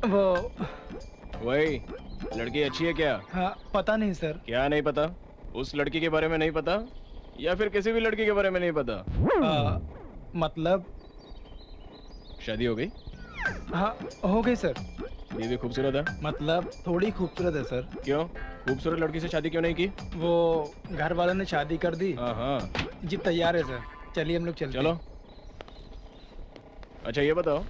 वो वही लड़की अच्छी है क्या? हाँ, पता नहीं सर। क्या नहीं पता? उस लड़की के बारे में नहीं पता या फिर किसी भी लड़की के बारे में नहीं पता? मतलब शादी हो गई? हाँ, हो गई सर। बीवी खूबसूरत है? मतलब थोड़ी खूबसूरत है सर। क्यों? खूबसूरत लड़की से शादी क्यों नहीं की? वो घर वालों ने शादी कर दी। हाँ। जी तैयार है सर, चलिए हम लोग चलते हैं। चलो। अच्छा ये बताओ,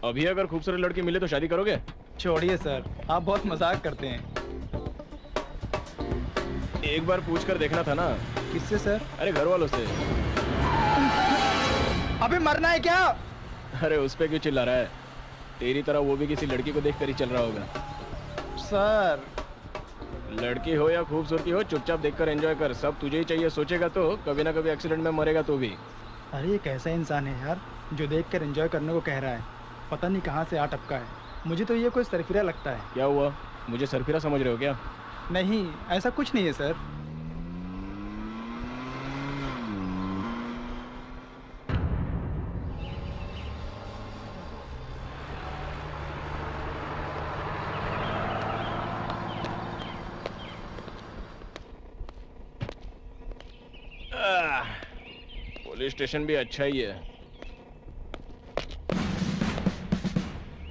अभी अगर खूबसूरत लड़की मिले तो शादी करोगे? छोड़िए सर, आप बहुत मजाक करते हैं। एक बार पूछ कर देखना था ना। किससे सर? अरे घर वालों से। अबे मरना है क्या? अरे उस पे क्यों चिल्ला रहा है? तेरी तरह वो भी किसी लड़की को देख कर ही चल रहा होगा। सर लड़की हो या खूबसूरती हो, चुपचाप देखकर एंजॉय कर। सब तुझे ही चाहिए। सोचेगा तो कभी ना कभी एक्सीडेंट में मरेगा तो भी। अरे ये कैसा इंसान है यार, जो देख कर एंजॉय करने को कह रहा है। पता नहीं कहाँ से आ टपका है। मुझे तो ये कोई सरफिरा लगता है। क्या हुआ? मुझे सरफिरा समझ रहे हो क्या? नहीं, ऐसा कुछ नहीं है सर। पुलिस स्टेशन भी अच्छा ही है।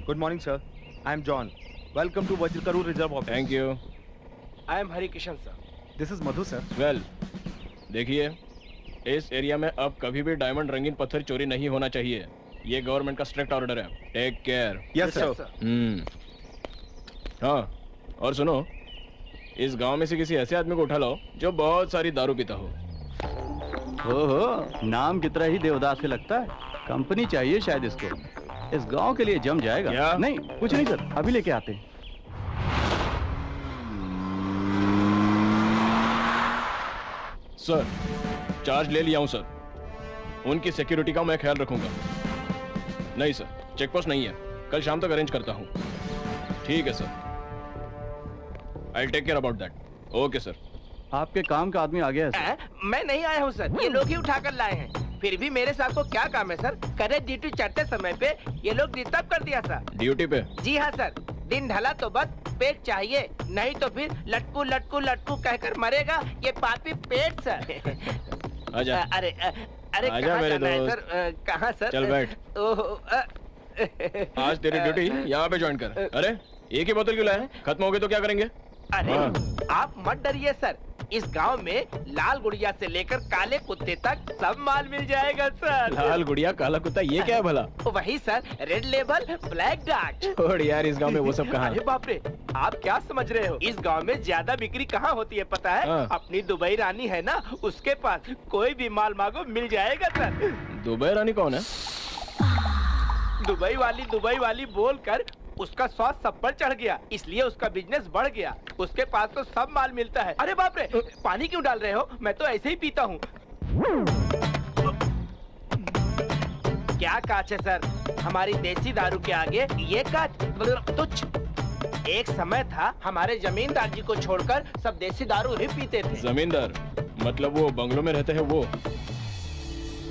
Good morning, sir. I am John. Welcome to Vajrakaru Reserve Office. Thank you. I am Hari Kishan, sir. This is Madhu, sir. Well, देखिए, इस एरिया में अब कभी भी डायमंड रंगीन पत्थर चोरी नहीं होना चाहिए। ये गवर्नमेंट का स्ट्रिक्ट ऑर्डर है। Take care. Yes, sir. हाँ, और सुनो, इस गांव में से किसी ऐसे आदमी को उठा लो जो बहुत सारी दारू पीता हो। ओहो, नाम कितना ही देवदास से लगता है। कंपनी चाहिए शायद इसको। इस गांव के लिए जम जाएगा। क्या? नहीं, कुछ नहीं सर, अभी लेके आते हैं। सर, चार्ज ले लिया हूं सर। उनकी सिक्योरिटी का मैं ख्याल रखूंगा। नहीं सर, चेकपोस्ट नहीं है। कल शाम तक अरेंज करता हूं। ठीक है sir. I take care about that. Okay sir. आपके काम का आदमी आ गया है सर। मैं नहीं आया हूँ सर, ये लोग ही उठाकर लाए हैं। फिर भी मेरे साथ को क्या काम है सर? करे ड्यूटी चढ़ते समय पे ये लोग डिस्टर्ब कर दिया सर। ड्यूटी पे? जी हाँ सर, दिन ढला तो बस पेट चाहिए, नहीं तो फिर लटकू लटकू लटकू कहकर मरेगा ये पापी पेट सर। आजा। अरे अरे आजा कहाँ मेरे जाना है दोस्त। सर? कहाँ सर? चल बैठ। ओहो, आज तेरी ड्यूटी यहाँ पे ज्वाइन कर। अरे एक ही बोतल क्यों लाया? खत्म हो गई तो क्या करेंगे? अरे हाँ। आप मत डरिए सर, इस गांव में लाल गुड़िया से लेकर काले कुत्ते तक सब माल मिल जाएगा सर। लाल गुड़िया काला कुत्ता, ये क्या है भला? वही sir, red label black dark. छोड़ यार, इस गांव में वो सब कहाँ अरे है? बाप रे, आप क्या समझ रहे हो? इस गांव में ज्यादा बिक्री कहाँ होती है पता है? हाँ। अपनी दुबई रानी है ना, उसके पास कोई भी माल मांगो मिल जाएगा सर। दुबई रानी कौन है? दुबई वाली बोलकर उसका स्वाद सब पर चढ़ गया, इसलिए उसका बिजनेस बढ़ गया। उसके पास तो सब माल मिलता है। अरे बाप रे, पानी क्यों डाल रहे हो? मैं तो ऐसे ही पीता हूँ। क्या कांच है सर, हमारी देसी दारू के आगे ये कांच तुच्छ। एक समय था हमारे जमींदार जी को छोड़कर सब देसी दारू ही पीते थे। जमींदार मतलब वो बंगलों में रहते हैं वो?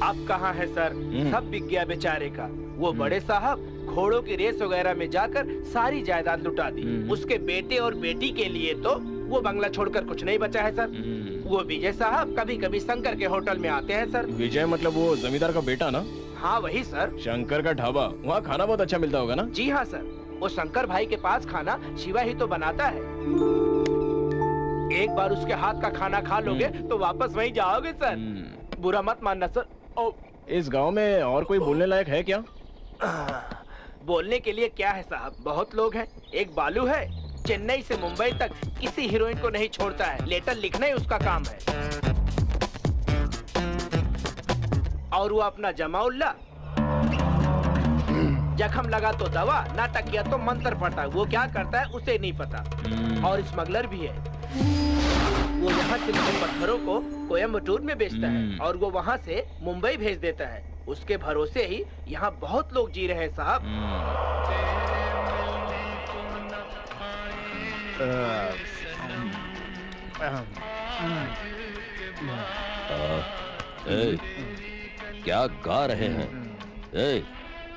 अब कहाँ है सर, सब बिक गया बेचारे का। वो बड़े साहब घोड़ों की रेस वगैरह में जाकर सारी जायदाद लुटा दी। उसके बेटे और बेटी के लिए तो वो बंगला छोड़कर कुछ नहीं बचा है सर। वो विजय साहब कभी कभी शंकर के होटल में आते हैं सर। विजय मतलब वो जमींदार का बेटा ना? हाँ वही सर। शंकर का ढाबा, वहाँ खाना बहुत अच्छा मिलता होगा ना? जी हाँ सर, वो शंकर भाई के पास खाना शिवा ही तो बनाता है। एक बार उसके हाथ का खाना खा लोगे तो वापस वहीं जाओगे सर। बुरा मत मानना सर। ओ, इस गांव में और कोई बोलने लायक है क्या? बोलने के लिए क्या है साहब, बहुत लोग हैं। एक बालू है, चेन्नई से मुंबई तक किसी हीरोइन को नहीं छोड़ता है। लेटर लिखना ही उसका काम है। और वो अपना जमाउल्ला, जख्म लगा तो दवा, नाटक किया तो मंत्र पढ़ता है। वो क्या करता है उसे नहीं पता। और स्मगलर भी है। वो यहाँ से पत्थरों को कोयम्बटूर में बेचता है और वो वहाँ से मुंबई भेज देता है। उसके भरोसे ही यहाँ बहुत लोग जी रहे हैं साहब। क्या गा रहे हैं?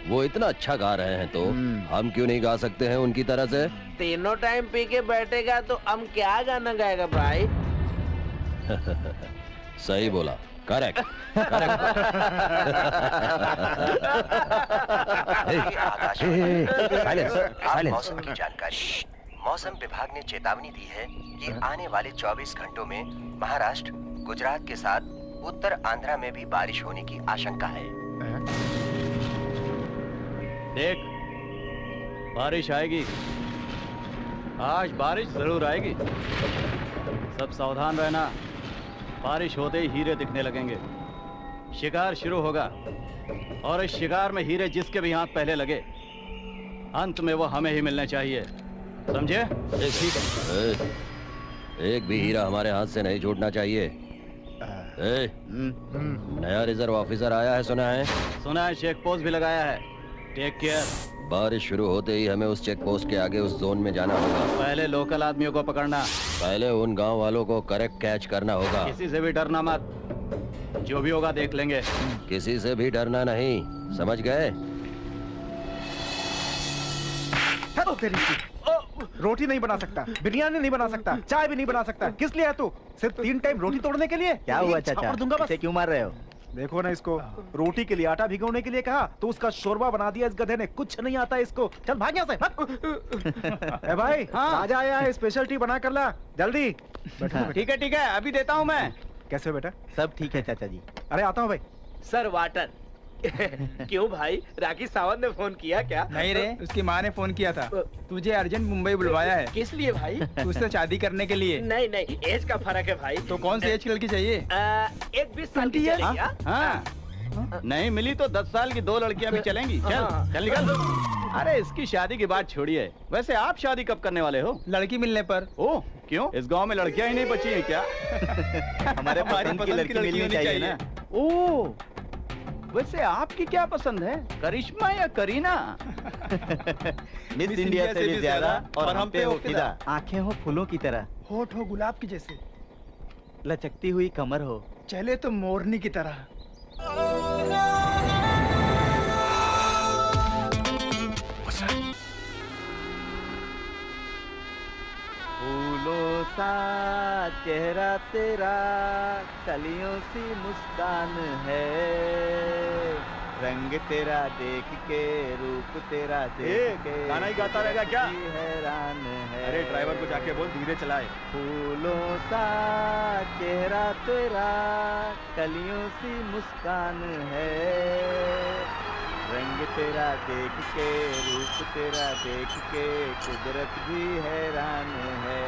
वो इतना अच्छा गा रहे हैं तो हम क्यों नहीं गा सकते हैं उनकी तरह से? तीनों टाइम पी के बैठेगा तो हम क्या गाना गाएगा भाई? सही बोला, करेक्ट करेक्ट। मौसम की जानकारी। मौसम विभाग ने चेतावनी दी है कि आने वाले 24 घंटों में महाराष्ट्र, गुजरात के साथ उत्तर आंध्रा में भी बारिश होने की आशंका है। देख, बारिश आएगी, आज बारिश जरूर आएगी। सब सावधान रहना, बारिश होते ही हीरे दिखने लगेंगे। शिकार शुरू होगा और इस शिकार में हीरे जिसके भी हाथ पहले लगे, अंत में वो हमें ही मिलने चाहिए, समझे? ठीक है। एक भी हीरा हमारे हाथ से नहीं छूटना चाहिए। नया रिजर्व ऑफिसर आया है, सुना है? सुना है, चेक पोस्ट भी लगाया है। Take care. बारिश शुरू होते ही हमें उस चेक पोस्ट के आगे उस जोन में जाना होगा। पहले लोकल आदमियों को पकड़ना, पहले उन गांव वालों को करेक्ट कैच करना होगा। किसी से भी डरना मत, जो भी होगा देख लेंगे। किसी से भी डरना नहीं, समझ गए? रोटी नहीं बना सकता, बिरयानी नहीं बना सकता, चाय भी नहीं बना सकता। किस लिए है तू? सिर्फ 3 टाइम रोटी तोड़ने के लिए? क्या हुआ चाचा? दूंगा बस। क्यों मार रहे हो? देखो ना इसको, रोटी के लिए आटा भिगोने के लिए कहा तो उसका शोरबा बना दिया इस गधे ने। कुछ नहीं आता इसको, चल भाग यहाँ से। ए भाई, राजा आया है, स्पेशल टी बना कर ला जल्दी। ठीक है, अभी देता हूँ मैं। कैसे हो बेटा? सब ठीक है चाचा जी। अरे आता हूँ भाई। Sir water. क्यों भाई, राखी सावंत ने फोन किया क्या? नहीं रे, उसकी माँ ने फोन किया था, तुझे अर्जेंट मुंबई बुलवाया है। किस लिए भाई? तुझसे शादी करने के लिए। नहीं नहीं, एज का फर्क है भाई। तो कौन सी एज की लड़की चाहिए? एक 20 साल की चलेगी। हाँ, नहीं मिली तो 10 साल की 2 लड़कियां भी चलेंगी। चल निकल। अरे इसकी शादी की बात छोड़िए, वैसे आप शादी कब करने वाले हो? लड़की मिलने पर। ओह, क्यों? इस गांव में लड़कियां ही नहीं बची हैं क्या? हमारे पसंद की लड़की मिलनी चाहिए ना। ओह, वैसे आपकी क्या पसंद है, करिश्मा या करीना? मिस इंडिया से भी ज्यादा और हम पे हो फिदा। आंखें हो फूलों की तरह, होठ हो गुलाब की जैसे, लचकती हुई कमर हो, चले तो मोरनी की तरह। फूलों सा चेहरा तेरा, कलियों सी मुस्कान है, रंग तेरा देख के, रूप तेरा देख के, गाना ही गाता रहेगा क्या? हैरान है। अरे ड्राइवर को जाके बोल धीरे चलाए। फूलों सा चेहरा तेरा, कलियों सी मुस्कान है, रंग तेरा देख के, रूप तेरा देख के, कुदरत भी हैरान है।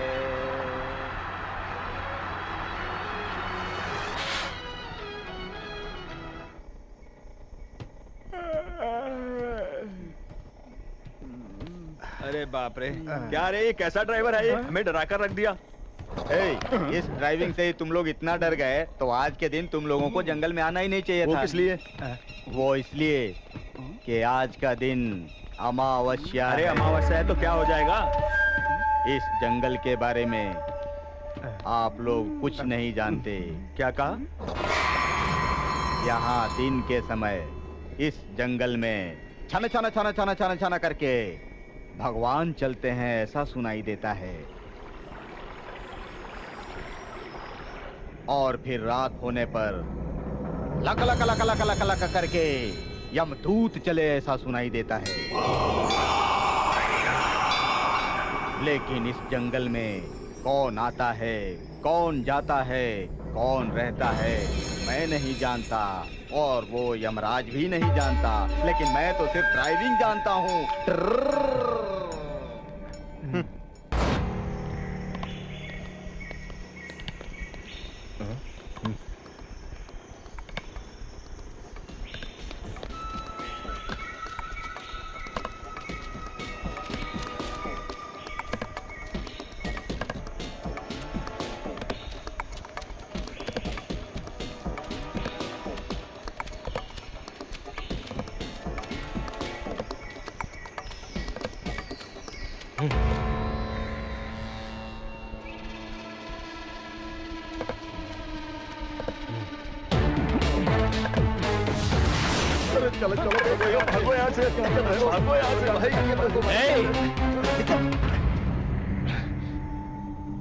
अरे बाप रे, क्या रे, ये कैसा ड्राइवर है ये? हमें डरा कर रख दिया। इस ड्राइविंग से ही तुम लोग इतना डर गए तो आज के दिन तुम लोगों को जंगल में आना ही नहीं चाहिए था। वो किस लिए? वो इसलिए कि आज का दिन अमावस्या। अरे अमावस्या है तो क्या हो जाएगा? इस जंगल के बारे में आप लोग कुछ नहीं जानते। क्या कहा? यहाँ दिन के समय इस जंगल में छाना छाना छाना छाना छाना छाना करके भगवान चलते हैं, ऐसा सुनाई देता है। और फिर रात होने पर luck luck luck luck luck luck करके यमदूत चले, ऐसा सुनाई देता है। लेकिन इस जंगल में कौन आता है, कौन जाता है, कौन रहता है, मैं नहीं जानता और वो यमराज भी नहीं जानता, लेकिन मैं तो सिर्फ ड्राइविंग जानता हूँ। चलो चलो भागो यहाँ से, भागो यहाँ से भाई।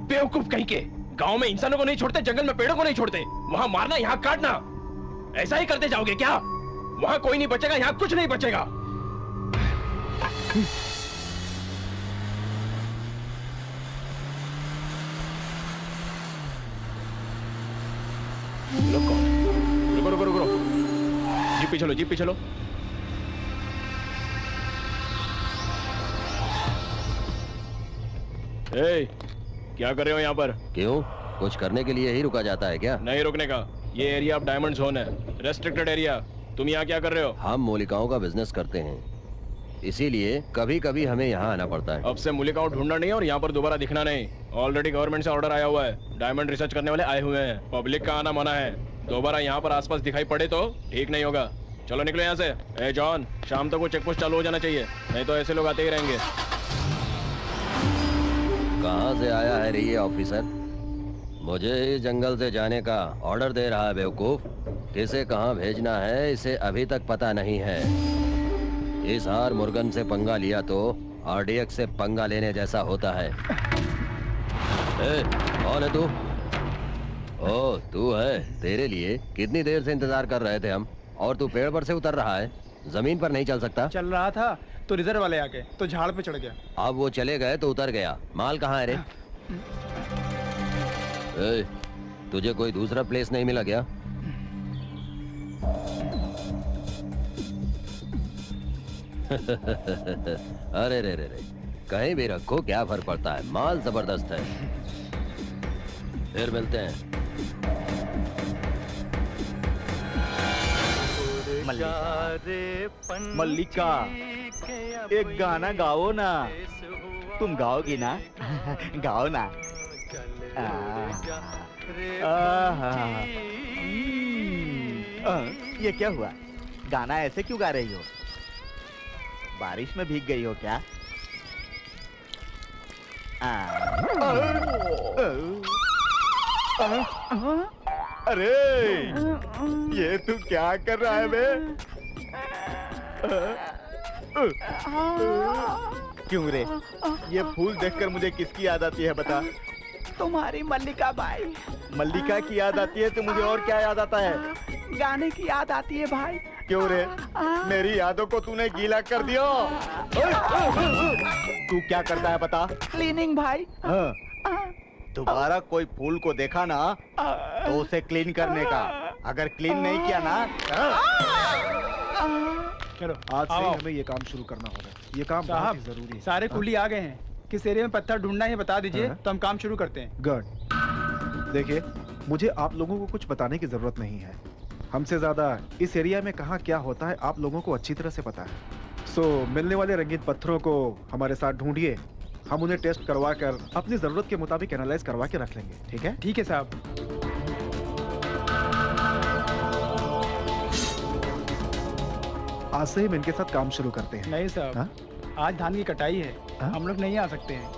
बेवकूफ कहीं के, गांव में इंसानों को नहीं छोड़ते, जंगल में पेड़ों को नहीं छोड़ते, वहां मारना यहाँ काटना, ऐसा ही करते जाओगे क्या? वहां कोई नहीं बचेगा, यहाँ कुछ नहीं बचेगा। रुको रुको रुको, जीप पे चलो, जीप पे चलो। ए, क्या कर रहे हो यहाँ पर? क्यों, कुछ करने के लिए ही रुका जाता है क्या? नहीं रुकने का, ये एरिया अब डायमंड जोन है, रेस्ट्रिक्टेड एरिया। तुम यहाँ क्या कर रहे हो? हम मूलिकाओं का बिजनेस करते हैं, इसीलिए कभी कभी हमें यहाँ आना पड़ता है। अब से मूलिकाओं ढूंढना नहीं और यहाँ पर दोबारा दिखना नहीं। ऑलरेडी गवर्नमेंट से ऑर्डर आया हुआ है, डायमंड रिसर्च करने वाले आए हुए हैं, पब्लिक का आना मना है। दोबारा यहाँ पर आसपास दिखाई पड़े तो ठीक नहीं होगा। चलो निकलो यहाँ से। ए जॉन, शाम तक वो चेक पोस्ट चालू हो जाना चाहिए, नहीं तो ऐसे लोग आते ही रहेंगे। कहाँ से आया है रे ये ऑफिसर? मुझे इस जंगल से जाने का ऑर्डर दे रहा है बेवकूफ। किसे कहाँ भेजना है इसे अभी तक पता नहीं है। इस हार मुर्गन से पंगा लिया तो आरडीएक्स से पंगा लेने जैसा होता है। ए, कौन है तू? ओ, तू है। तेरे लिए कितनी देर से इंतजार कर रहे थे हम, और तू पेड़ पर से उतर रहा है, जमीन पर नहीं चल सकता? चल रहा था तो रिजर्व वाले आके तो झाड़ पे चढ़ गया। अब वो चले गए तो उतर गया। माल कहाँ है रे? ए, तुझे कोई दूसरा प्लेस नहीं मिला क्या? अरे रे रे रे, कहीं भी रखो क्या फर्क पड़ता है, माल जबरदस्त है। फिर मिलते हैं। मल्लिका, एक गाना गाओ ना। तुम गाओगी ना? गाओ ना। ये क्या हुआ? गाना ऐसे क्यों गा रही हो? बारिश में भीग गई हो क्या? अरे ये तू क्या कर रहा है बे? क्यों रे? ये फूल देखकर मुझे किसकी याद आती है बता? तुम्हारी मल्लिका बाई। मल्लिका की याद आती है तो मुझे और क्या याद आता है? गाने की याद आती है भाई। क्यों रे? मेरी यादों को तूने गीला कर दिया। तू क्या करता है बता? क्लीनिंग भाई। हाँ। दोबारा कोई फूल को देखा ना तो उसे क्लीन करने का, अगर क्लीन नहीं किया ना। चलो आज से हमें ये काम शुरू करना होगा। ये काम बहुत ही जरूरी है। सारे कुली आ गए हैं, किस एरिया में पत्थर ढूंढना है बता दीजिए तो हम काम शुरू करते हैं। गुड। देखिए, मुझे आप लोगों को कुछ बताने की जरूरत नहीं है। हमसे ज्यादा इस एरिया में कहाँ क्या होता है आप लोगों को अच्छी तरह से पता है। सो मिलने वाले रंगीन पत्थरों को हमारे साथ ढूंढिए, हम उन्हें टेस्ट करवा कर अपनी जरूरत के मुताबिक एनालाइज करवा के रख लेंगे। ठीक है? ठीक है साहब। आज से हम इनके साथ काम शुरू करते हैं। नहीं साहब, आज धान की कटाई है, हम लोग नहीं आ सकते हैं।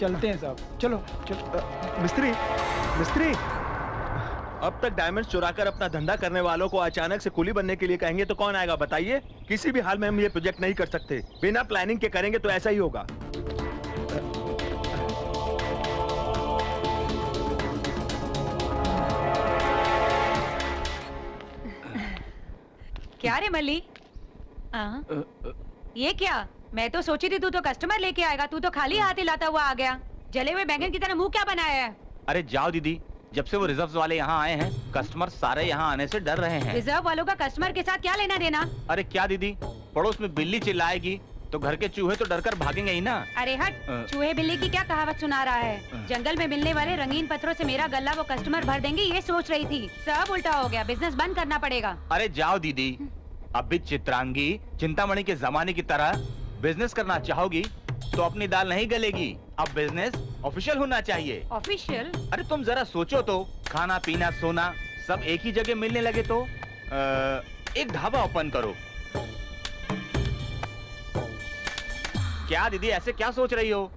चलते हैं साहब, चलो चलो। मिस्त्री, मिस्त्री। अब तक डायमंड चुराकर अपना धंधा करने वालों को अचानक से कुली बनने के लिए कहेंगे तो कौन आएगा बताइए? किसी भी हाल में हम ये प्रोजेक्ट नहीं कर सकते। बिना प्लानिंग के करेंगे तो ऐसा ही होगा। क्या रे मल्ली? ये क्या? मैं तो सोची थी तू तो कस्टमर लेके आएगा, तू तो खाली हाथ ही लाता हुआ आ गया। जले हुए बैंगन की तरह मुंह क्या बनाया है? अरे जाओ दीदी, जब से वो रिजर्व वाले यहाँ आए हैं, कस्टमर सारे यहाँ आने से डर रहे हैं। रिजर्व वालों का कस्टमर के साथ क्या लेना देना? अरे क्या दीदी, पड़ोस में बिल्ली चिल्लाएगी तो घर के चूहे तो डरकर भागेंगे ही ना। अरे हट, चूहे बिल्ली की क्या कहावत सुना रहा है? जंगल में मिलने वाले रंगीन पत्थरों से मेरा गल्ला वो कस्टमर भर देंगे ये सोच रही थी, सब उल्टा हो गया। बिजनेस बंद करना पड़ेगा। अरे जाओ दीदी, अब भी चित्रांगी चिंतामणि के जमाने की तरह बिजनेस करना चाहोगी तो अपनी दाल नहीं गलेगी। अब बिजनेस ऑफिशियल होना चाहिए। ऑफिशियल? अरे तुम जरा सोचो तो, खाना पीना सोना सब एक ही जगह मिलने लगे तो एक ढाबा ओपन करो। क्या दीदी, ऐसे क्या सोच रही हो?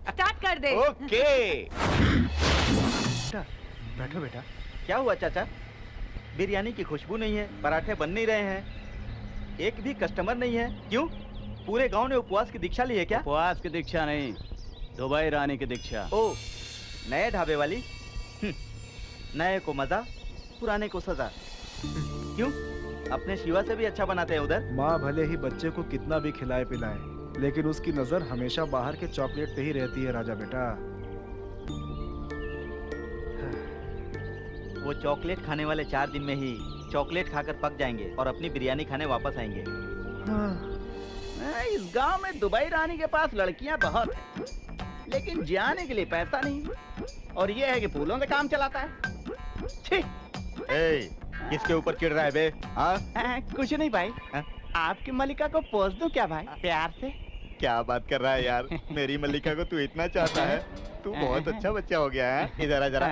स्टार्ट कर दे। ओके। बैठो बेटा। क्या हुआ चाचा? बिरयानी की खुशबू नहीं है, पराठे बन नहीं रहे हैं, एक भी कस्टमर नहीं है। क्यों? पूरे गांव ने उपवास की दीक्षा ली है क्या? उपवास की दीक्षा नहीं, दुबई रानी की दीक्षा। ओ, नए ढाबे वाली? नए को मजा, पुराने को सजा। क्यों? अपने शिवा से भी अच्छा बनाते हैं उधर। माँ भले ही बच्चे को कितना भी खिलाए पिलाए, लेकिन उसकी नजर हमेशा बाहर के चॉकलेट पे ही रहती है राजा बेटा। वो चॉकलेट खाने वाले 4 दिन में ही चॉकलेट खाकर पक जाएंगे और अपनी बिरयानी खाने वापस आएंगे। इस गांव में दुबई रानी के पास लड़कियां बहुत हैं, लेकिन जाने के लिए पैसा नहीं, और ये है कि फूलों से काम चलाता है। छी! किसके ऊपर चिढ़ रहा है बे? कुछ नहीं भाई। आपकी मल्लिका को पोस दूं क्या भाई, प्यार से? क्या बात कर रहा है यार? मेरी मल्लिका को तू इतना चाहता है? तू बहुत अच्छा बच्चा हो गया है। इधर आ जरा।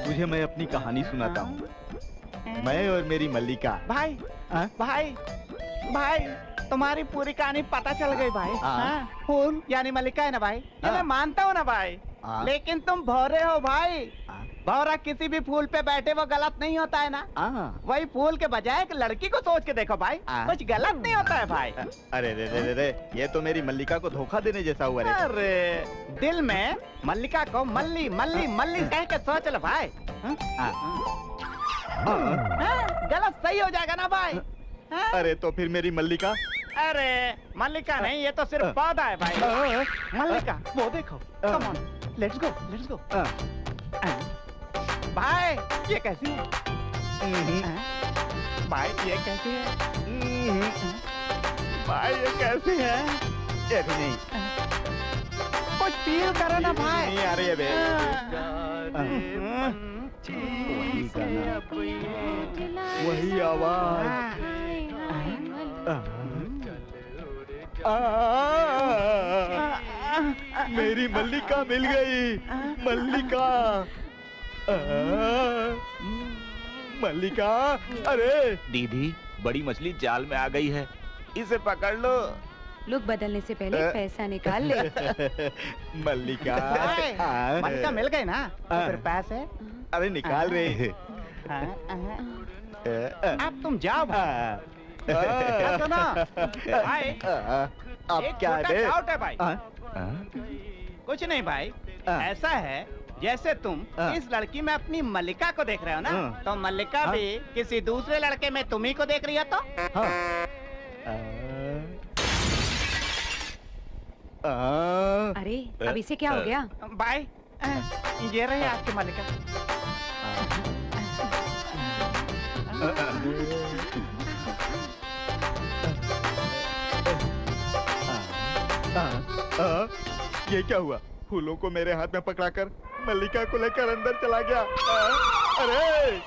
तुझे मैं अपनी कहानी सुनाता हूँ। मैं और मेरी मल्लिका। भाई भाई भाई, तुम्हारी पूरी कहानी पता चल गई भाई। फूल यानी मल्लिका है ना भाई, ये मैं मानता हूँ ना भाई, लेकिन तुम भौरे हो भाई। भौरा किसी भी फूल पे बैठे वो गलत नहीं होता है ना। वही फूल के बजाय एक लड़की को सोच के देखो भाई, कुछ गलत नहीं होता है भाई। अरे रे रे रे, ये तो मेरी मल्लिका को धोखा देने जैसा हुआ रे। अरे दिल में मल्लिका को मल्ली मल्ली मल्ली कह के सोच लो भाई। गलत सही हो जाएगा ना भाई। अरे तो फिर मेरी मल्लिका? अरे मल्लिका नहीं, ये तो सिर्फ पौधा है भाई। मल्लिका वो देखो। Come on, let's go let's go. भाई ये कैसी है? भाई ये कैसी है? भाई ये कैसी है? ये भी नहीं। कुछ फील करो ना भाई। नहीं आ रही है बे। वही गाना, वही आवाज। मेरी मल्लिका मिल गई। मल्लिका, मल्लिका। अरे दीदी, बड़ी मछली जाल में आ गई है, इसे पकड़ लो। लुक बदलने से पहले पैसा निकाल ले। मल्लिका। मल्लिका मिल गई ना, तो फिर पैसे? अरे निकाल रहे। अब तुम जाओ सुनो भाई, अब क्या है भाई? कुछ नहीं भाई, ऐसा है जैसे तुम इस लड़की में अपनी मल्लिका को देख रहे हो ना, तो मल्लिका भी किसी दूसरे लड़के में तुम्ही को देख रही है। तो अरे अब इसे क्या हो गया? भाई ये रही आपकी मल्लिका। ये क्या हुआ? फूलों को मेरे हाथ में पकड़ाकर मल्लिका को लेकर अंदर चला गया। अरे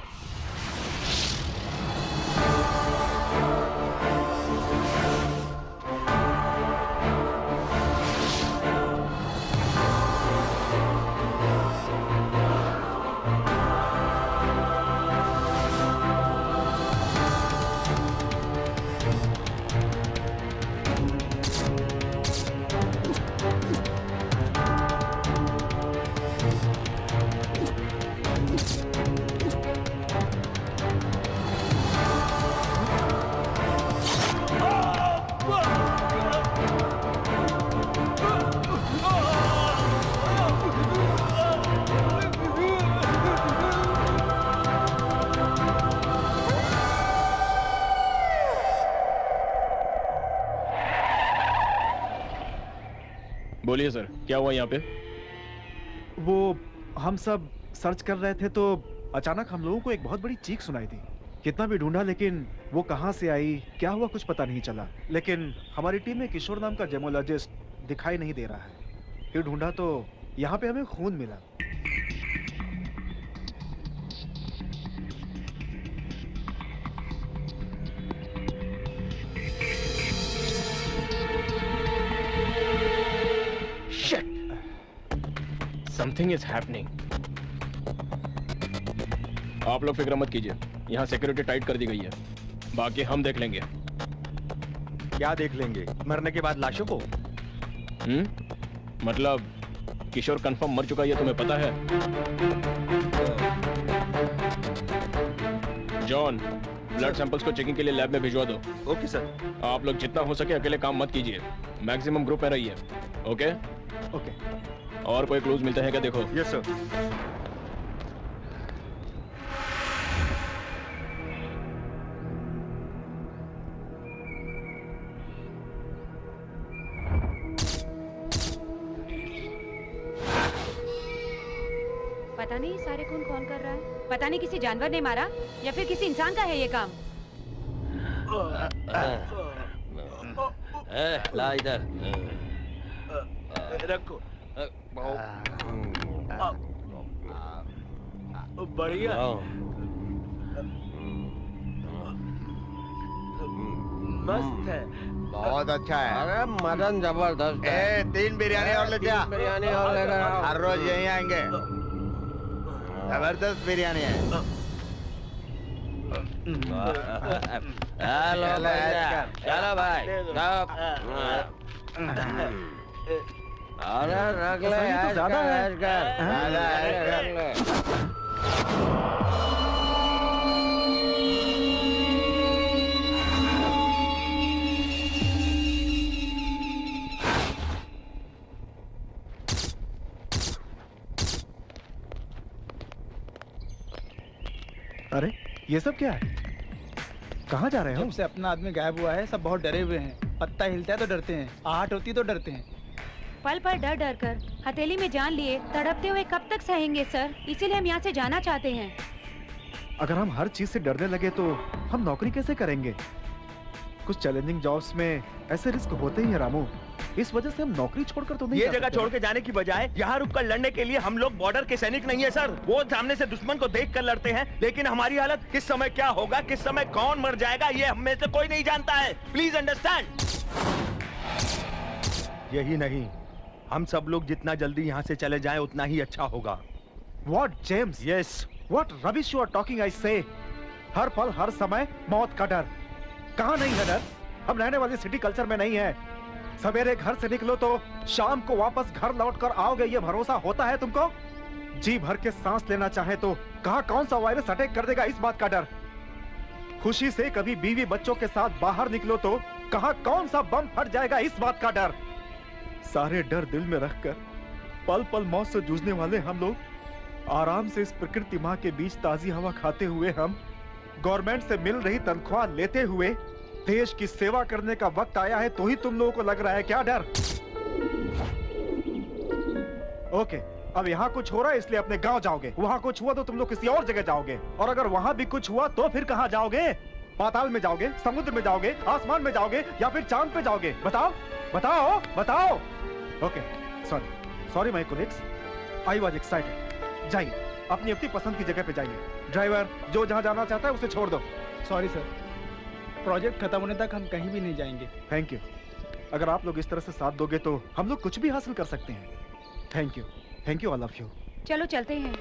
बोलिए सर, क्या हुआ यहाँ पे? वो हम सब सर्च कर रहे थे तो अचानक हम लोगों को एक बहुत बड़ी चीख सुनाई दी। कितना भी ढूंढा लेकिन वो कहाँ से आई, क्या हुआ, कुछ पता नहीं चला। लेकिन हमारी टीम में किशोर नाम का जेमोलॉजिस्ट दिखाई नहीं दे रहा है। फिर ढूंढा तो यहाँ पे हमें खून मिला। Something is happening. आप लोग फिक्र मत कीजिए, यहाँ सिक्योरिटी टाइट कर दी गई है, बाकी हम देख लेंगे। क्या देख लेंगे? मरने के बाद लाशों को? मतलब किशोर कंफर्म मर चुका, ये तुम्हें पता है? जॉन, ब्लड सैंपल्स को चेकिंग के लिए लैब में भिजवा दो। Okay sir. आप लोग जितना हो सके अकेले काम मत कीजिए, मैक्सिमम ग्रुप में रहिए। Okay okay. और कोई क्लूज मिलते हैं क्या देखो। Yes sir. पता नहीं सारे खून कौन कर रहा है। पता नहीं किसी जानवर ने मारा या फिर किसी इंसान का है ये काम। ला इधर। रखो। बढ़िया। मस्त है। बहुत अच्छा है। अरे मटन जबरदस्त है। 3 बिरयानी और ले जा। बिरयानी और लेकर आओ। हर रोज यहीं आएंगे। जबरदस्त बिरयानी है। हेलो भैया, चलो भाई। अरे रख ले, ज्यादा है। रख ले। अरे ये सब क्या है? कहाँ जा रहे हो? जब से अपना आदमी गायब हुआ है सब बहुत डरे हुए हैं। पत्ता हिलता है तो डरते हैं, आहट होती है तो डरते हैं। पल पल डर डर कर हथेली में जान लिए तड़पते हुए कब तक सहेंगे सर? इसीलिए हम यहाँ से जाना चाहते हैं। अगर हम हर चीज से डरने लगे तो हम नौकरी कैसे करेंगे? कुछ चैलेंजिंग जॉब्स में ऐसे रिस्क होते ही हैं रामू। इस वजह से हम नौकरी छोड़कर तो नहीं ये जा जगह सकते। छोड़ के जाने की बजाय यहाँ रुककर लड़ने के लिए हम लोग बॉर्डर के सैनिक नहीं है सर। वो सामने से दुश्मन को देख कर लड़ते हैं, लेकिन हमारी हालत किस समय क्या होगा, किस समय कौन मर जाएगा, ये हम में से कोई नहीं जानता है। Please understand. यही नहीं, हम सब लोग जितना जल्दी यहाँ से चले जाएं उतना ही अच्छा होगा। What James? Yes. What rubbish you are talking, I say? हर पल हर समय मौत का डर। कहाँ नहीं है डर? हम रहने वाली सिटी कल्चर में नहीं है। सवेरे घर से निकलो तो शाम को वापस घर लौटकर आओगे, ये भरोसा होता है तुमको? जी भर के सांस लेना चाहे तो कहाँ कौन सा वायरस अटैक कर देगा, इस बात का डर। खुशी से कभी बीवी बच्चों के साथ बाहर निकलो तो कहाँ कौन सा बम फट जाएगा, इस बात का डर। सारे डर दिल में रखकर पल पल मौत से जूझने वाले हम लोग आराम से इस प्रकृति माँ के बीच ताजी हवा खाते हुए, हम गवर्नमेंट से मिल रही तनख्वाह लेते हुए देश की सेवा करने का वक्त आया है, तो ही तुम लोगों को लग रहा है क्या डर? ओके, अब यहाँ कुछ हो रहा है इसलिए अपने गांव जाओगे, वहाँ कुछ हुआ तो तुम लोग किसी और जगह जाओगे, और अगर वहाँ भी कुछ हुआ तो फिर कहाँ जाओगे? पाताल में जाओगे, समुद्र में जाओगे, आसमान में जाओगे या फिर चांद पे जाओगे? बताओ बताओ बताओ। Okay, sorry my colleagues, I was excited. जाइए अपनी अपनी पसंद की जगह पे जाइए। ड्राइवर जो जहाँ जाना चाहता है उसे छोड़ दो। सॉरी सर, प्रोजेक्ट खत्म होने तक हम कहीं भी नहीं जाएंगे। Thank you. अगर आप लोग इस तरह से साथ दोगे तो हम लोग कुछ भी हासिल कर सकते हैं। Thank you all of you. चलो चलते हैं।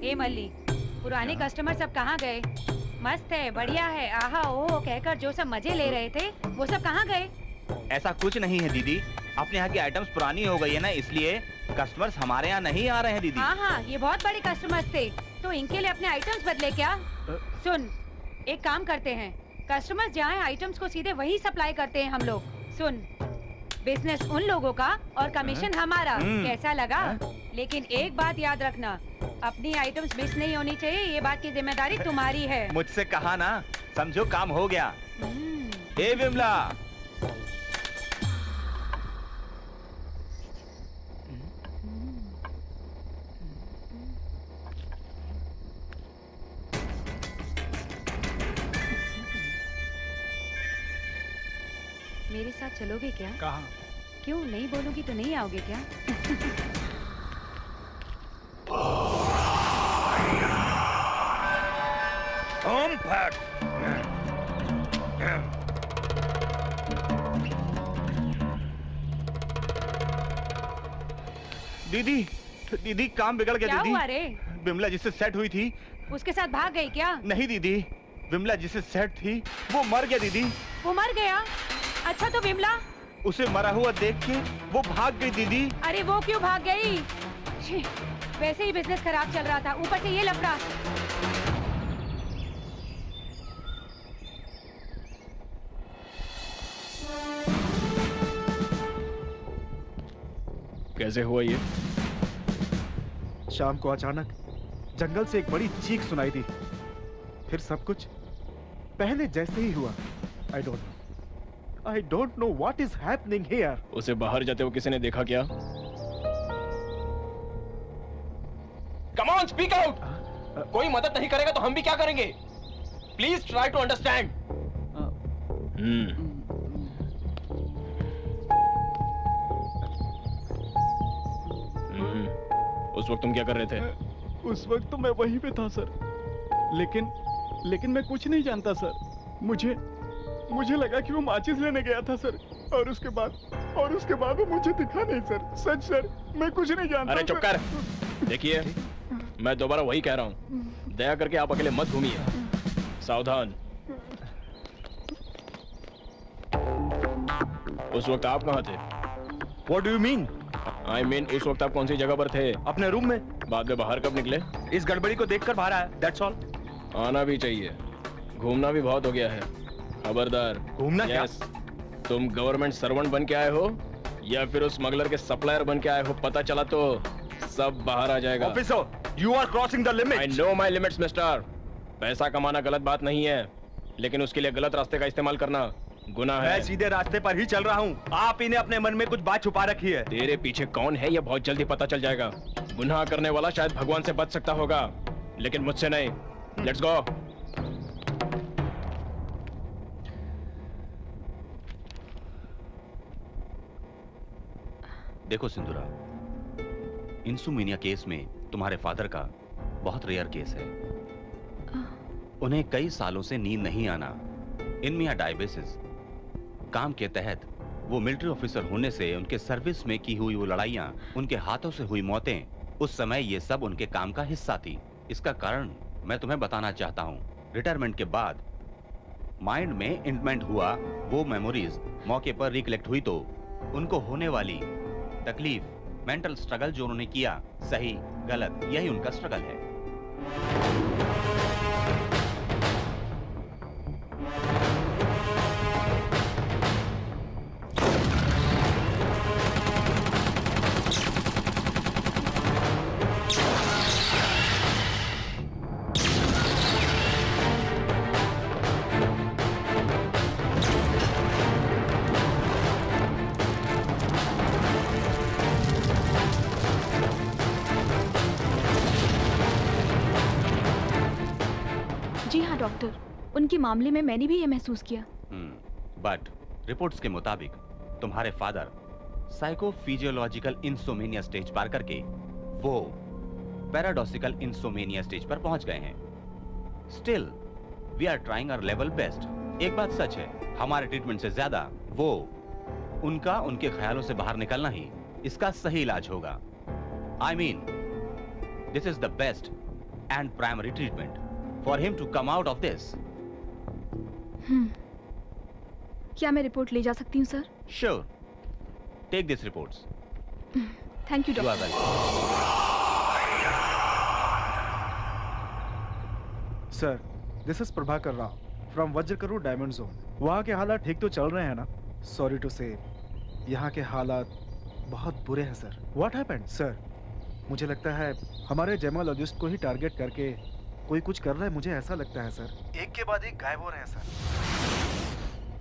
ए मल्ली, पुराने कस्टमर सब कहाँ गए? मस्त है, बढ़िया है, आहा ओह कहकर जो सब मजे ले रहे थे वो सब कहाँ गए? ऐसा कुछ नहीं है दीदी, अपने यहाँ की आइटम्स पुरानी हो गई है ना, इसलिए कस्टमर्स हमारे यहाँ नहीं आ रहे हैं दीदी। हाँ हाँ, ये बहुत बड़े कस्टमर्स थे, तो इनके लिए अपने आइटम्स बदले क्या? सुन, एक काम करते हैं, कस्टमर्स जहाँ आइटम्स को सीधे वही सप्लाई करते हैं हम लोग। सुन, बिजनेस उन लोगों का और कमीशन हमारा, कैसा लगा? लेकिन एक बात याद रखना, अपनी आइटम्स मिस नहीं होनी चाहिए, ये बात की जिम्मेदारी तुम्हारी है। मुझसे कहा ना, समझो काम हो गया। ए विमला, मेरे साथ चलोगे क्या? कहाँ? क्यों नहीं बोलूंगी तो नहीं आओगे क्या? ओम फट। दीदी काम बिगड़ गया क्या दीदी। हुआ रे? बिमला जिससे सेट हुई थी उसके साथ भाग गई क्या? नहीं दीदी, विमला जिसे सेट थी वो मर गया दीदी। वो मर गया? अच्छा तो विमला? उसे मरा हुआ देख के वो भाग गई दीदी। अरे वो क्यों भाग गई? छी, वैसे ही बिजनेस खराब चल रहा था, ऊपर से ये लफड़ा। कैसे हुआ ये? शाम को अचानक जंगल से एक बड़ी चीख सुनाई दी, फिर सब कुछ पहले जैसे ही हुआ। I don't know what is happening here. उसे बाहर जाते हुए किसी ने देखा क्या? Come on, speak out. कोई मदद नहीं करेगा तो हम भी क्या करेंगे? Please try to understand. उस वक्त तुम क्या कर रहे थे? उस वक्त तो मैं वहीं पे था सर, लेकिन मैं कुछ नहीं जानता सर। मुझे लगा कि वो माचिस लेने गया था सर, और उसके बाद वो मुझे दिखा नहीं सर। सच सर, मैं कुछ नहीं जानता। अरे चुप कर। देखिए, मैं दोबारा वही कह रहा हूँ, दया करके आप अकेले मत घूमिए, सावधान। उस वक्त आप कहाँ थे? What do you mean? I mean, उस वक्त आप कौन सी जगह पर थे? अपने रूम में। बाद में बाहर कब निकले? इस गड़बड़ी को देखकर बाहर आया, that's all. आना भी चाहिए, घूमना भी बहुत हो गया है। खबरदार। घूमना क्या? तुम गवर्नमेंट सर्वेंट बन के आए हो या फिर उस स्मगलर के सप्लायर बन के आए हो, पता चला तो सब बाहर आ जाएगा। Officer, you are crossing the limits. I know my limits, mister. पैसा कमाना गलत बात नहीं है, लेकिन उसके लिए गलत रास्ते का इस्तेमाल करना गुनाह है। मैं सीधे रास्ते पर ही चल रहा हूँ। आप ही ने अपने मन में कुछ बात छुपा रखी है। तेरे पीछे कौन है ये बहुत जल्दी पता चल जाएगा। गुनाह करने वाला शायद भगवान से बच सकता होगा, लेकिन मुझसे नहीं। Let's go. देखो सिंदूरा, इंसुमिनिया केस में तुम्हारे फादर का बहुत रेयर केस है। उन्हें कई सालों से नींद नहीं आना, इनमिया डायबिटिस। काम के तहत वो मिलिट्री ऑफिसर होने से उनके सर्विस में की हुई वो लड़ाइयाँ, उनके हाथों से हुई मौतें, उस समय ये सब उनके काम का हिस्सा थी। इसका कारण मैं तुम्हें बताना चाहता हूँ। रिटायरमेंट के बाद माइंड में इंप्लांट हुआ वो मेमोरीज मौके पर रिकलेक्ट हुई, तो उनको होने वाली तकलीफ, मेंटल स्ट्रगल जो उन्होंने किया, सही गलत, यही उनका स्ट्रगल है। उनके मामले में मैंने भी ये महसूस किया। बट रिपोर्ट्स के मुताबिक तुम्हारे फादर साइकोफिजियोलॉजिकल इंसोमेनिया स्टेज पार करके वो पैराडॉक्सिकल इंसोमेनिया स्टेज पर पहुंच गए हैं। Still we are trying our level best. एक बात सच है, हमारे ट्रीटमेंट से ज्यादा वो उनका उनके ख्यालों से बाहर निकलना ही इसका सही इलाज होगा। I mean this is the best and primary treatment for him to come out of this. क्या मैं रिपोर्ट ले जा सकती हूँ sir? Sure, take this reports. Thank you doctor. Sir, this is Prabhakar Rao from Vajrakarur diamond zone. वहाँ के हालात ठीक तो चल रहे हैं ना? सॉरी टू से, यहाँ के हालात बहुत बुरे हैं सर। What happened? सर, मुझे लगता है हमारे जेमोलॉजिस्ट को ही टारगेट करके कोई कुछ कर रहा है, मुझे ऐसा लगता है सर। एक के बाद एक गायब हो रहे हैं सर।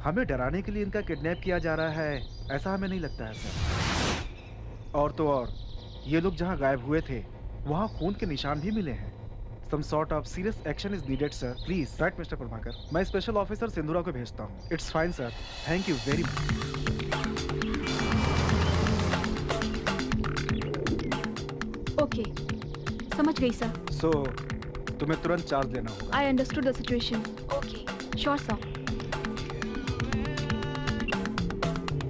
हमें डराने के लिए इनका किडनैप किया जा रहा है, ऐसा हमें नहीं लगता है सर। और तो और ये लोग जहाँ गायब हुए थे वहाँ खून के निशान भी मिले हैं। Some sort of serious action is needed, sir. Please, right, Mr. Prabhakar. मैं स्पेशल ऑफिसर सिंधुरा को भेजता हूँ। It's fine, sir. Thank you very much. Okay, समझ गई सर। So, तुम्हें तुरंत चार्ज लेना होगा। I understood the situation. Okay, sure, sir.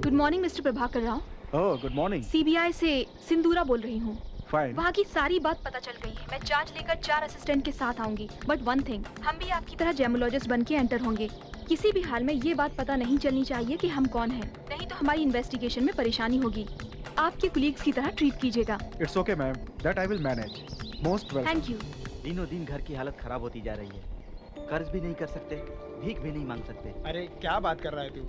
Good morning, Mr. Prabhakar Rao. Oh, good morning. CBI से सिंधुरा बोल रही हूँ। फाइन। वहाँ की सारी बात पता चल गई है। मैं चार्ज लेकर 4 असिस्टेंट के साथ आऊंगी। बट वन थिंग, हम भी आपकी तरह जेमोलॉजिस्ट बन के एंटर होंगे। किसी भी हाल में ये बात पता नहीं चलनी चाहिए कि हम कौन हैं, नहीं तो हमारी इन्वेस्टिगेशन में परेशानी होगी। आपके कुलीग्स की तरह ट्रीट कीजिएगा। It's okay ma'am, that I will manage. Most welcome. Thank you. दिनों दिन घर की हालत खराब होती जा रही है। कर्ज भी नहीं कर सकते, भीख भी नहीं मांग सकते। अरे क्या बात कर रहा है तू?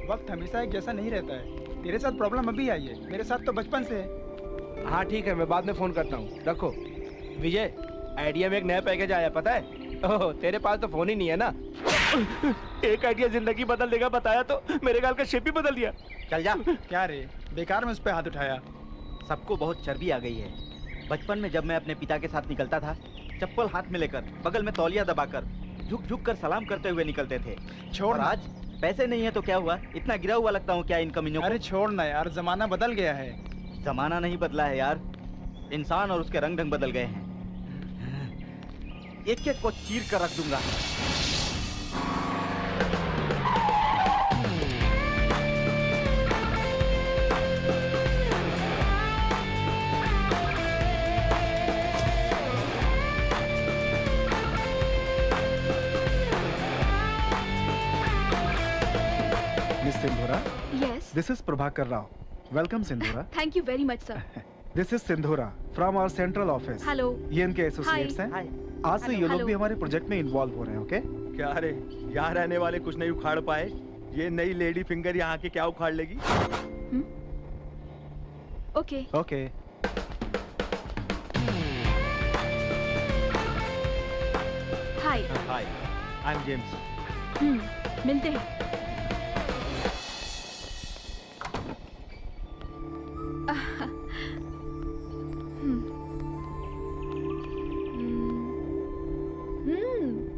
वक्त हमेशा एक जैसा नहीं रहता है। तेरे साथ प्रॉब्लम अभी आई है, मेरे साथ तो बचपन से है। हाँ ठीक है, मैं बाद में फोन करता हूँ, रखो। विजय, आइडिया में एक नया पैकेज आया, पता है? ओह, तेरे पास तो फोन ही नहीं है ना। एक आइडिया जिंदगी बदल देगा बताया तो मेरे गाल का शेप ही बदल दिया। चल जा। क्या रे, बेकार में उस पे हाथ उठाया। सबको बहुत चर्बी आ गई है। बचपन में जब मैं अपने पिता के साथ निकलता था, चप्पल हाथ में लेकर, बगल में तौलिया दबाकर, झुक झुक कर सलाम करते हुए निकलते थे। छोड़, आज पैसे नहीं है तो क्या हुआ? इतना गिरा हुआ लगता हूँ क्या इन कमीनों को? अरे छोड़ ना यार, जमाना बदल गया है। जमाना नहीं बदला है यार, इंसान और उसके रंग ढंग बदल गए हैं। एक एक को चीर कर रख दूंगा। Miss Sindhura, yes. This is Prabhakar Rao. Welcome Sindhura. Thank you very much sir. This is Sindhura from our central office. Hello. ये इनके एसोसिएट्स हैं। आज से ये लोग भी हमारे प्रोजेक्ट में इन्वॉल्व हो रहे हैं। ओके? क्या रे, यहाँ रहने वाले कुछ नहीं उखाड़ पाए, ये नई लेडी फिंगर यहाँ के क्या उखाड़ लेगी? Okay. Okay. Hi. Hi, I M James. मिलते हैं।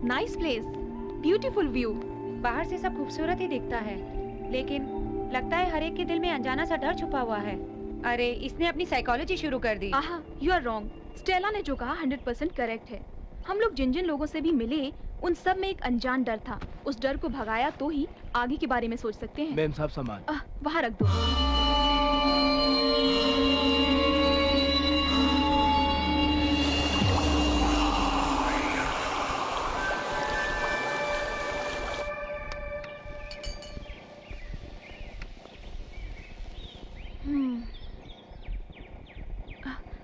Nice place, beautiful view. बाहर से सब खूबसूरत ही दिखता है, लेकिन लगता है हर एक के दिल में अनजाना सा डर छुपा हुआ है। अरे इसने अपनी साइकोलॉजी शुरू कर दी। आहा, यू आर रॉन्ग। स्टेला ने जो कहा 100% करेक्ट है। हम लोग जिन जिन लोगों से भी मिले, उन सब में एक अनजान डर था। उस डर को भगाया तो ही आगे के बारे में सोच सकते हैं। मैम साहब सामान वहाँ रख दो।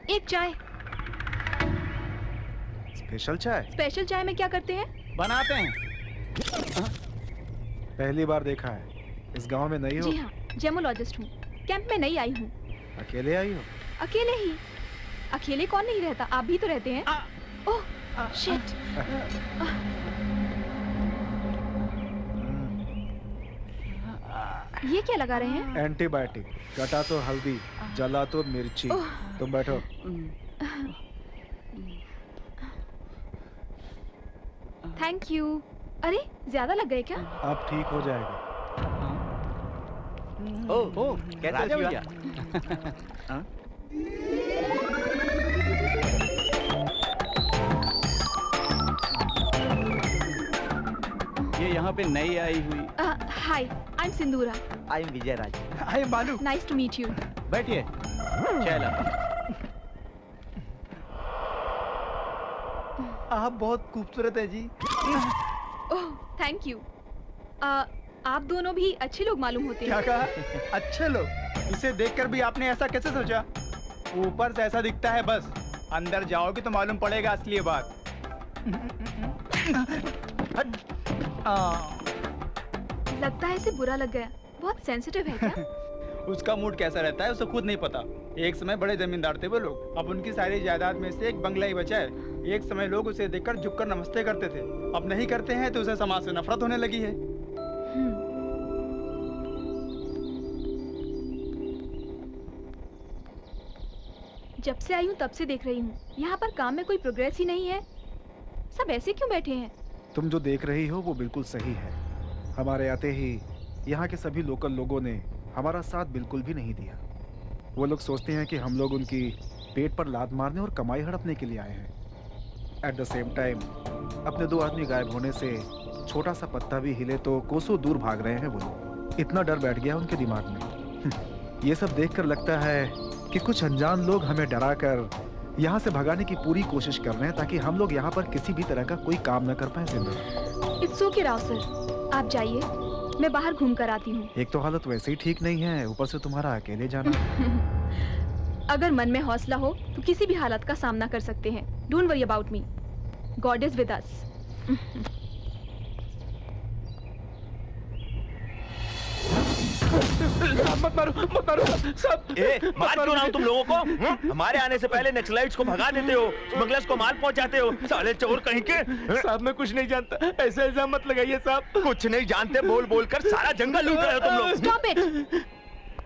एक चाय। स्पेशल चाय? स्पेशल चाय में क्या करते हैं? बनाते हैं। पहली बार देखा है। इस गांव में नई हो? जी हाँ, जेमोलॉजिस्ट हूँ। कैंप में नई आई हूँ। अकेले आई हो? अकेले ही। अकेले कौन नहीं रहता, आप भी तो रहते हैं। Oh shit. ये क्या लगा रहे हैं? एंटीबायोटिक। कटा तो हल्दी, जला तो मिर्ची। तुम बैठो। Thank you. अरे ज्यादा लग गए क्या? अब ठीक हो जाएगा। ओह, कैसे हो गया? ये यहाँ पे नई आई हुई। Hi, I am Sindhura. I am Vijay Raj. I am Balu. Nice to meet you. बैठिए। चला। आप बहुत खूबसूरत है जी। Oh thank you. आप दोनों भी अच्छे लोग मालूम होते हैं। क्या कहा? अच्छे लोग? इसे देखकर भी आपने ऐसा कैसे सोचा? ऊपर से ऐसा दिखता है बस, अंदर जाओगे तो मालूम पड़ेगा असली बात। लगता है इसे बुरा लग गया। बहुत सेंसिटिव है क्या? उसका मूड कैसा रहता है उसे खुद नहीं पता। एक समय बड़े जमींदार थे वो लोग, अब उनकी सारी जायदाद में से एक बंगला ही बचा है। एक समय लोग उसे देखकर झुककर नमस्ते करते थे, अब नहीं करते हैं तो उसे समाज से नफरत होने लगी है। जब से आई हूँ तब से देख रही हूँ, यहाँ पर काम में कोई प्रोग्रेस ही नहीं है। सब ऐसे क्यों बैठे हैं? तुम जो देख रही हो वो बिल्कुल सही है। हमारे आते ही यहाँ के सभी लोकल लोगों ने हमारा साथ बिल्कुल भी नहीं दिया। वो लोग सोचते हैं कि हम लोग उनकी पेट पर लात मारने और कमाई हड़पने के लिए आए हैं। एट द सेम टाइम अपने 2 आदमी गायब होने से छोटा सा पत्ता भी हिले तो कोसों दूर भाग रहे हैं वो लोग। इतना डर बैठ गया उनके दिमाग में। ये सब देखकर लगता है कि कुछ अनजान लोग हमें डराकर यहाँ से भगाने की पूरी कोशिश कर रहे हैं ताकि हम लोग यहाँ पर किसी भी तरह का कोई काम न कर पाए। सिंदूर, इट्स ओके राव सर, आप जाइए, मैं बाहर घूम कर आती हूँ। एक तो हालत वैसे ही ठीक नहीं है, ऊपर से तुम्हारा अकेले जाना। अगर मन में हौसला हो तो किसी भी हालत का सामना कर सकते हैं। Don't worry about me, God is with us. मत मारो सब। मार क्यों रहा हूं तुम लोगों को? हमारे आने से पहले नक्सलाइट्स को भगा देते हो, स्मगलर्स को माल पहुंचाते हो, साले चोर कहीं के। साहब मैं कुछ नहीं जानता, ऐसे इल्जाम मत लगाइए साहब। कुछ नहीं जानते बोल बोल कर सारा जंगल लूट रहे हो तुम लोग। Stop it.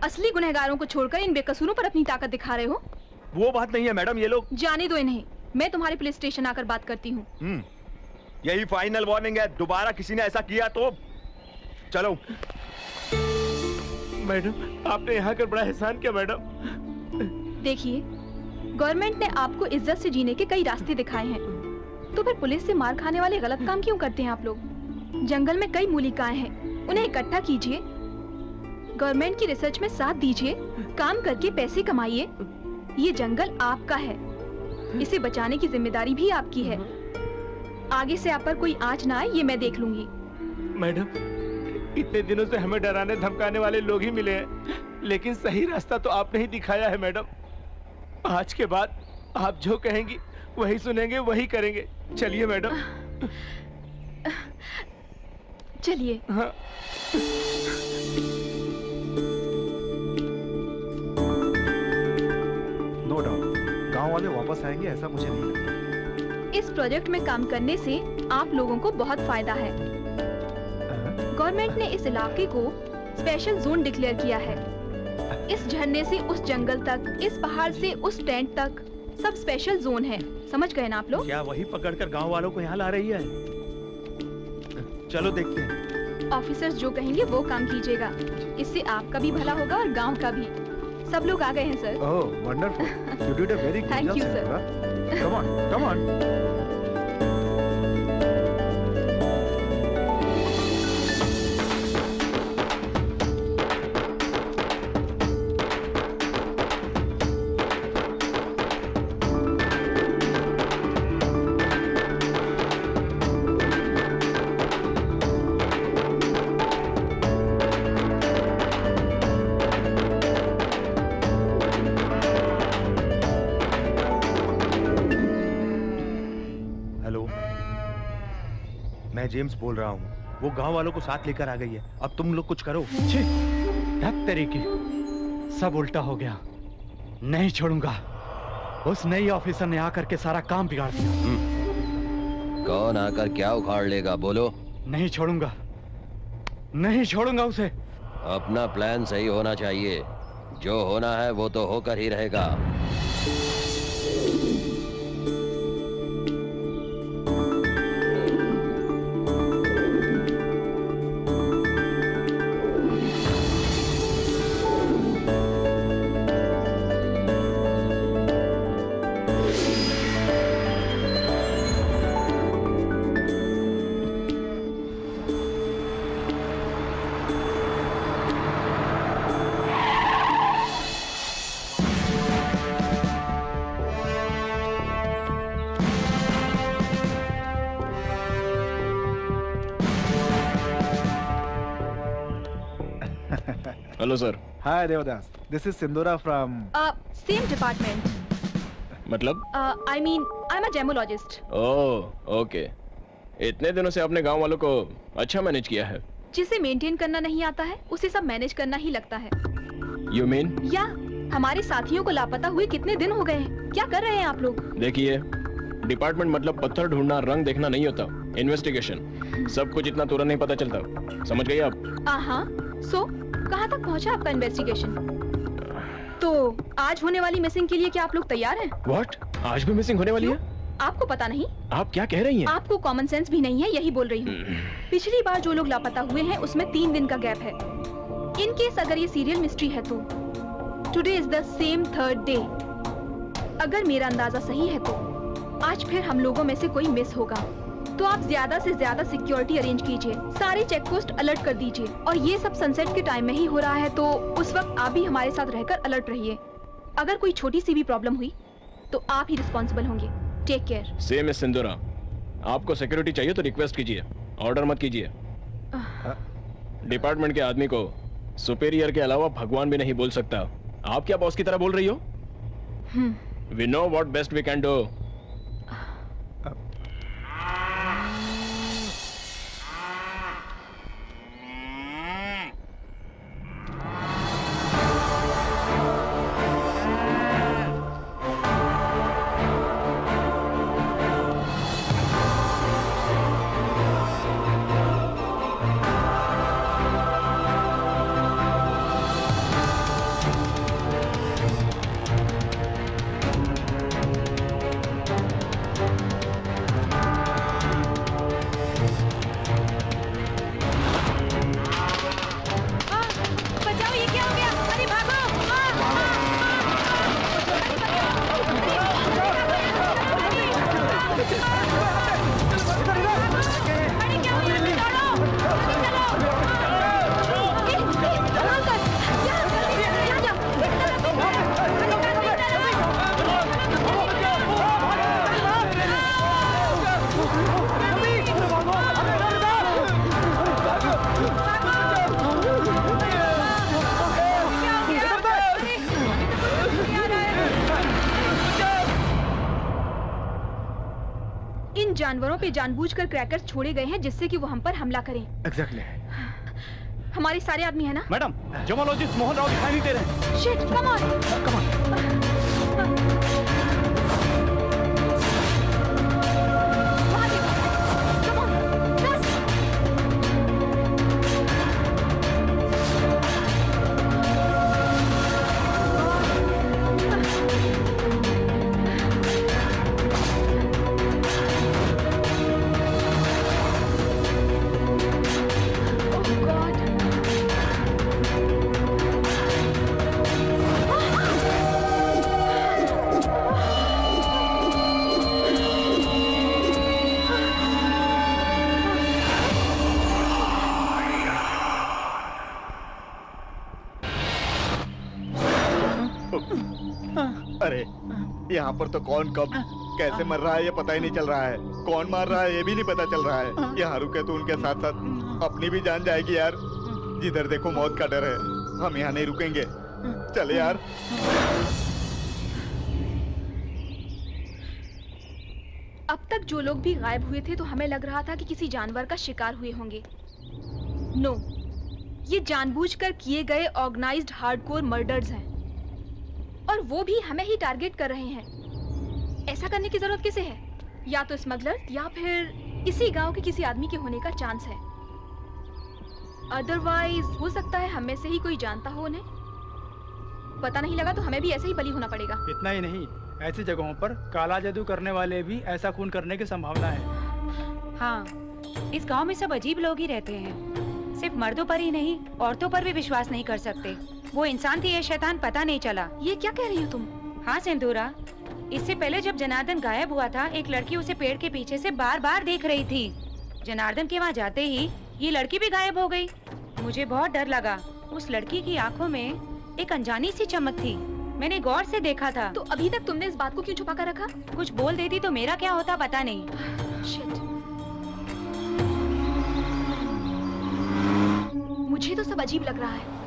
असली गुनहगारों को छोड़कर इन बेकसूरों पर अपनी ताकत दिखा रहे हो। वो बात नहीं है मैडम, ये लोग। जाने दो इन्हें, मैं तुम्हारे पुलिस स्टेशन आकर बात करती हूँ। यही फाइनल वार्निंग है, दोबारा किसी ने ऐसा किया तो चलो। मैडम आपने यहाँ कर बड़ा एहसान किया मैडम। देखिए, गवर्नमेंट ने आपको इज्जत से जीने के कई रास्ते दिखाए हैं, तो फिर पुलिस से मार खाने वाले गलत काम क्यों करते हैं आप लोग? जंगल में कई मूलिकाएं हैं, उन्हें इकट्ठा कीजिए, गवर्नमेंट की रिसर्च में साथ दीजिए, काम करके पैसे कमाइए। ये जंगल आपका है, इसे बचाने की जिम्मेदारी भी आपकी है। आगे से आप पर कोई आंच ना आए, ये मैं देख लूंगी। मैडम इतने दिनों से हमें डराने धमकाने वाले लोग ही मिले हैं, लेकिन सही रास्ता तो आपने ही दिखाया है मैडम। आज के बाद आप जो कहेंगी वही सुनेंगे, वही करेंगे। चलिए मैडम। चलिए। हाँ। नो डाउट गांव वाले वापस आएंगे, ऐसा मुझे नहीं लगता। इस प्रोजेक्ट में काम करने से आप लोगों को बहुत फायदा है। गवर्नमेंट ने इस इलाके को स्पेशल जोन डिक्लेयर किया है। इस झरने से उस जंगल तक, इस पहाड़ से उस टेंट तक, सब स्पेशल जोन है। समझ गए ना आप लोग? क्या वही पकड़कर गांव वालों को यहाँ ला रही है? चलो देखते हैं। ऑफिसर्स जो कहेंगे वो काम कीजिएगा, इससे आपका भी भला होगा और गांव का भी। सब लोग आ गए हैं sir. Oh wonderful, you did a very good job. Thank you sir. Come on, come on. मैं जेम्स बोल रहा हूँ, वो गांव वालों को साथ लेकर आ गई है। अब तुम लोग कुछ करो। तरीके सब उल्टा हो गया। नहीं छोड़ूंगा। उस नई ऑफिसर ने आकर के सारा काम बिगाड़ दिया। कौन आकर क्या उखाड़ लेगा बोलो? नहीं छोड़ूंगा, नहीं छोड़ूंगा उसे। अपना प्लान सही होना चाहिए, जो होना है वो तो होकर ही रहेगा। Hello sir. Hi Devdas, this is Sindhura from same department. मतलब? I mean I am a gemologist. Oh okay. इतने दिनों से आपने गांव वालों को अच्छा मैनेज किया है। जिसे मेंटेन करना नहीं आता है उसे सब मैनेज करना ही लगता है। You mean? या हमारे साथियों को लापता हुए कितने दिन हो गए हैं? क्या कर रहे हैं आप लोग? देखिए, डिपार्टमेंट मतलब पत्थर ढूंढना, रंग देखना नहीं होता। इन्वेस्टिगेशन। सब कुछ इतना तुरंत नहीं पता चलता। समझ गई आप? हाँ। सो कहाँ तक पहुँचा आपका इन्वेस्टिगेशन? तो आज होने वाली मिसिंग के लिए क्या आप लोग तैयार हैं? व्हाट? आज भी मिसिंग होने वाली है? आपको पता नहीं? आप क्या कह रही हैं? आपको कॉमन सेंस भी नहीं है, यही बोल रही हूँ। पिछली बार जो लोग लापता हुए हैं उसमें 3 दिन का गैप है। इन केस अगर ये सीरियल मिस्ट्री है तो today is the same 3rd day. अगर मेरा अंदाजा सही है तो आज फिर हम लोगों में से कोई मिस होगा। तो आप ज्यादा से ज्यादा सिक्योरिटी अरेंज कीजिए, सारे चेक पोस्ट अलर्ट कर दीजिए, और ये सब सनसेट के टाइम में ही हो रहा है, तो उस वक्त आप भी हमारे साथ रहकर अलर्ट रहिए। अगर कोई छोटी सी भी प्रॉब्लम हुई तो आप ही रिस्पॉन्सिबल होंगे। Take care. सेम है सिंदूरा, आपको सिक्योरिटी चाहिए तो रिक्वेस्ट कीजिए, ऑर्डर मत कीजिए। डिपार्टमेंट के आदमी को सुपेरियर के अलावा भगवान भी नहीं बोल सकता। आप क्या बॉस की तरह बोल रही हो? We know what best we can do. जानवरों पे जानबूझकर क्रैकर्स छोड़े गए हैं जिससे कि वो हम पर हमला करें। एग्जैक्टली। हमारे सारे आदमी है ना? मैडम, जियोलॉजिस्ट मोहन राव दिखाई नहीं दे रहे। Shit, come on. Come on. अरे यहाँ पर तो कौन कब कैसे मर रहा है ये पता ही नहीं चल रहा है, कौन मार रहा है ये भी नहीं पता चल रहा है। यहाँ रुके तो उनके साथ साथ अपनी भी जान जाएगी यार। जिधर देखो मौत का डर है, हम यहाँ नहीं रुकेंगे। चले यार। अब तक जो लोग भी गायब हुए थे तो हमें लग रहा था कि किसी जानवर का शिकार हुए होंगे। नो, ये जानबूझकर किए गए ऑर्गेनाइज्ड हार्डकोर मर्डर्स हैं, और वो भी हमें ही टारगेट कर रहे हैं। ऐसा करने की जरूरत किसे है? या तो स्मगलर या फिर इसी गांव के किसी आदमी के होने का चांस है। अदरवाइज हो सकता है हम में से ही कोई जानता हो उन्हें। पता नहीं लगा तो हमें भी ऐसे ही बली होना पड़ेगा। इतना ही नहीं, ऐसी जगहों पर काला जादू करने वाले भी ऐसा खून करने की संभावना है। हाँ, इस गांव में सब अजीब लोग ही रहते हैं। सिर्फ मर्दों पर ही नहीं, औरतों पर भी विश्वास नहीं कर सकते। वो इंसान थी या शैतान पता नहीं चला। ये क्या कह रही हो तुम? हाँ सिंदूरा, इससे पहले जब जनार्दन गायब हुआ था, एक लड़की उसे पेड़ के पीछे से बार बार देख रही थी। जनार्दन के वहाँ जाते ही ये लड़की भी गायब हो गई। मुझे बहुत डर लगा। उस लड़की की आंखों में एक अनजानी सी चमक थी। मैंने गौर से देखा था। तो अभी तक तुमने इस बात को क्यों छुपा कर रखा? कुछ बोल देती तो मेरा क्या होता पता नहीं। शिट। मुझे तो सब अजीब लग रहा है।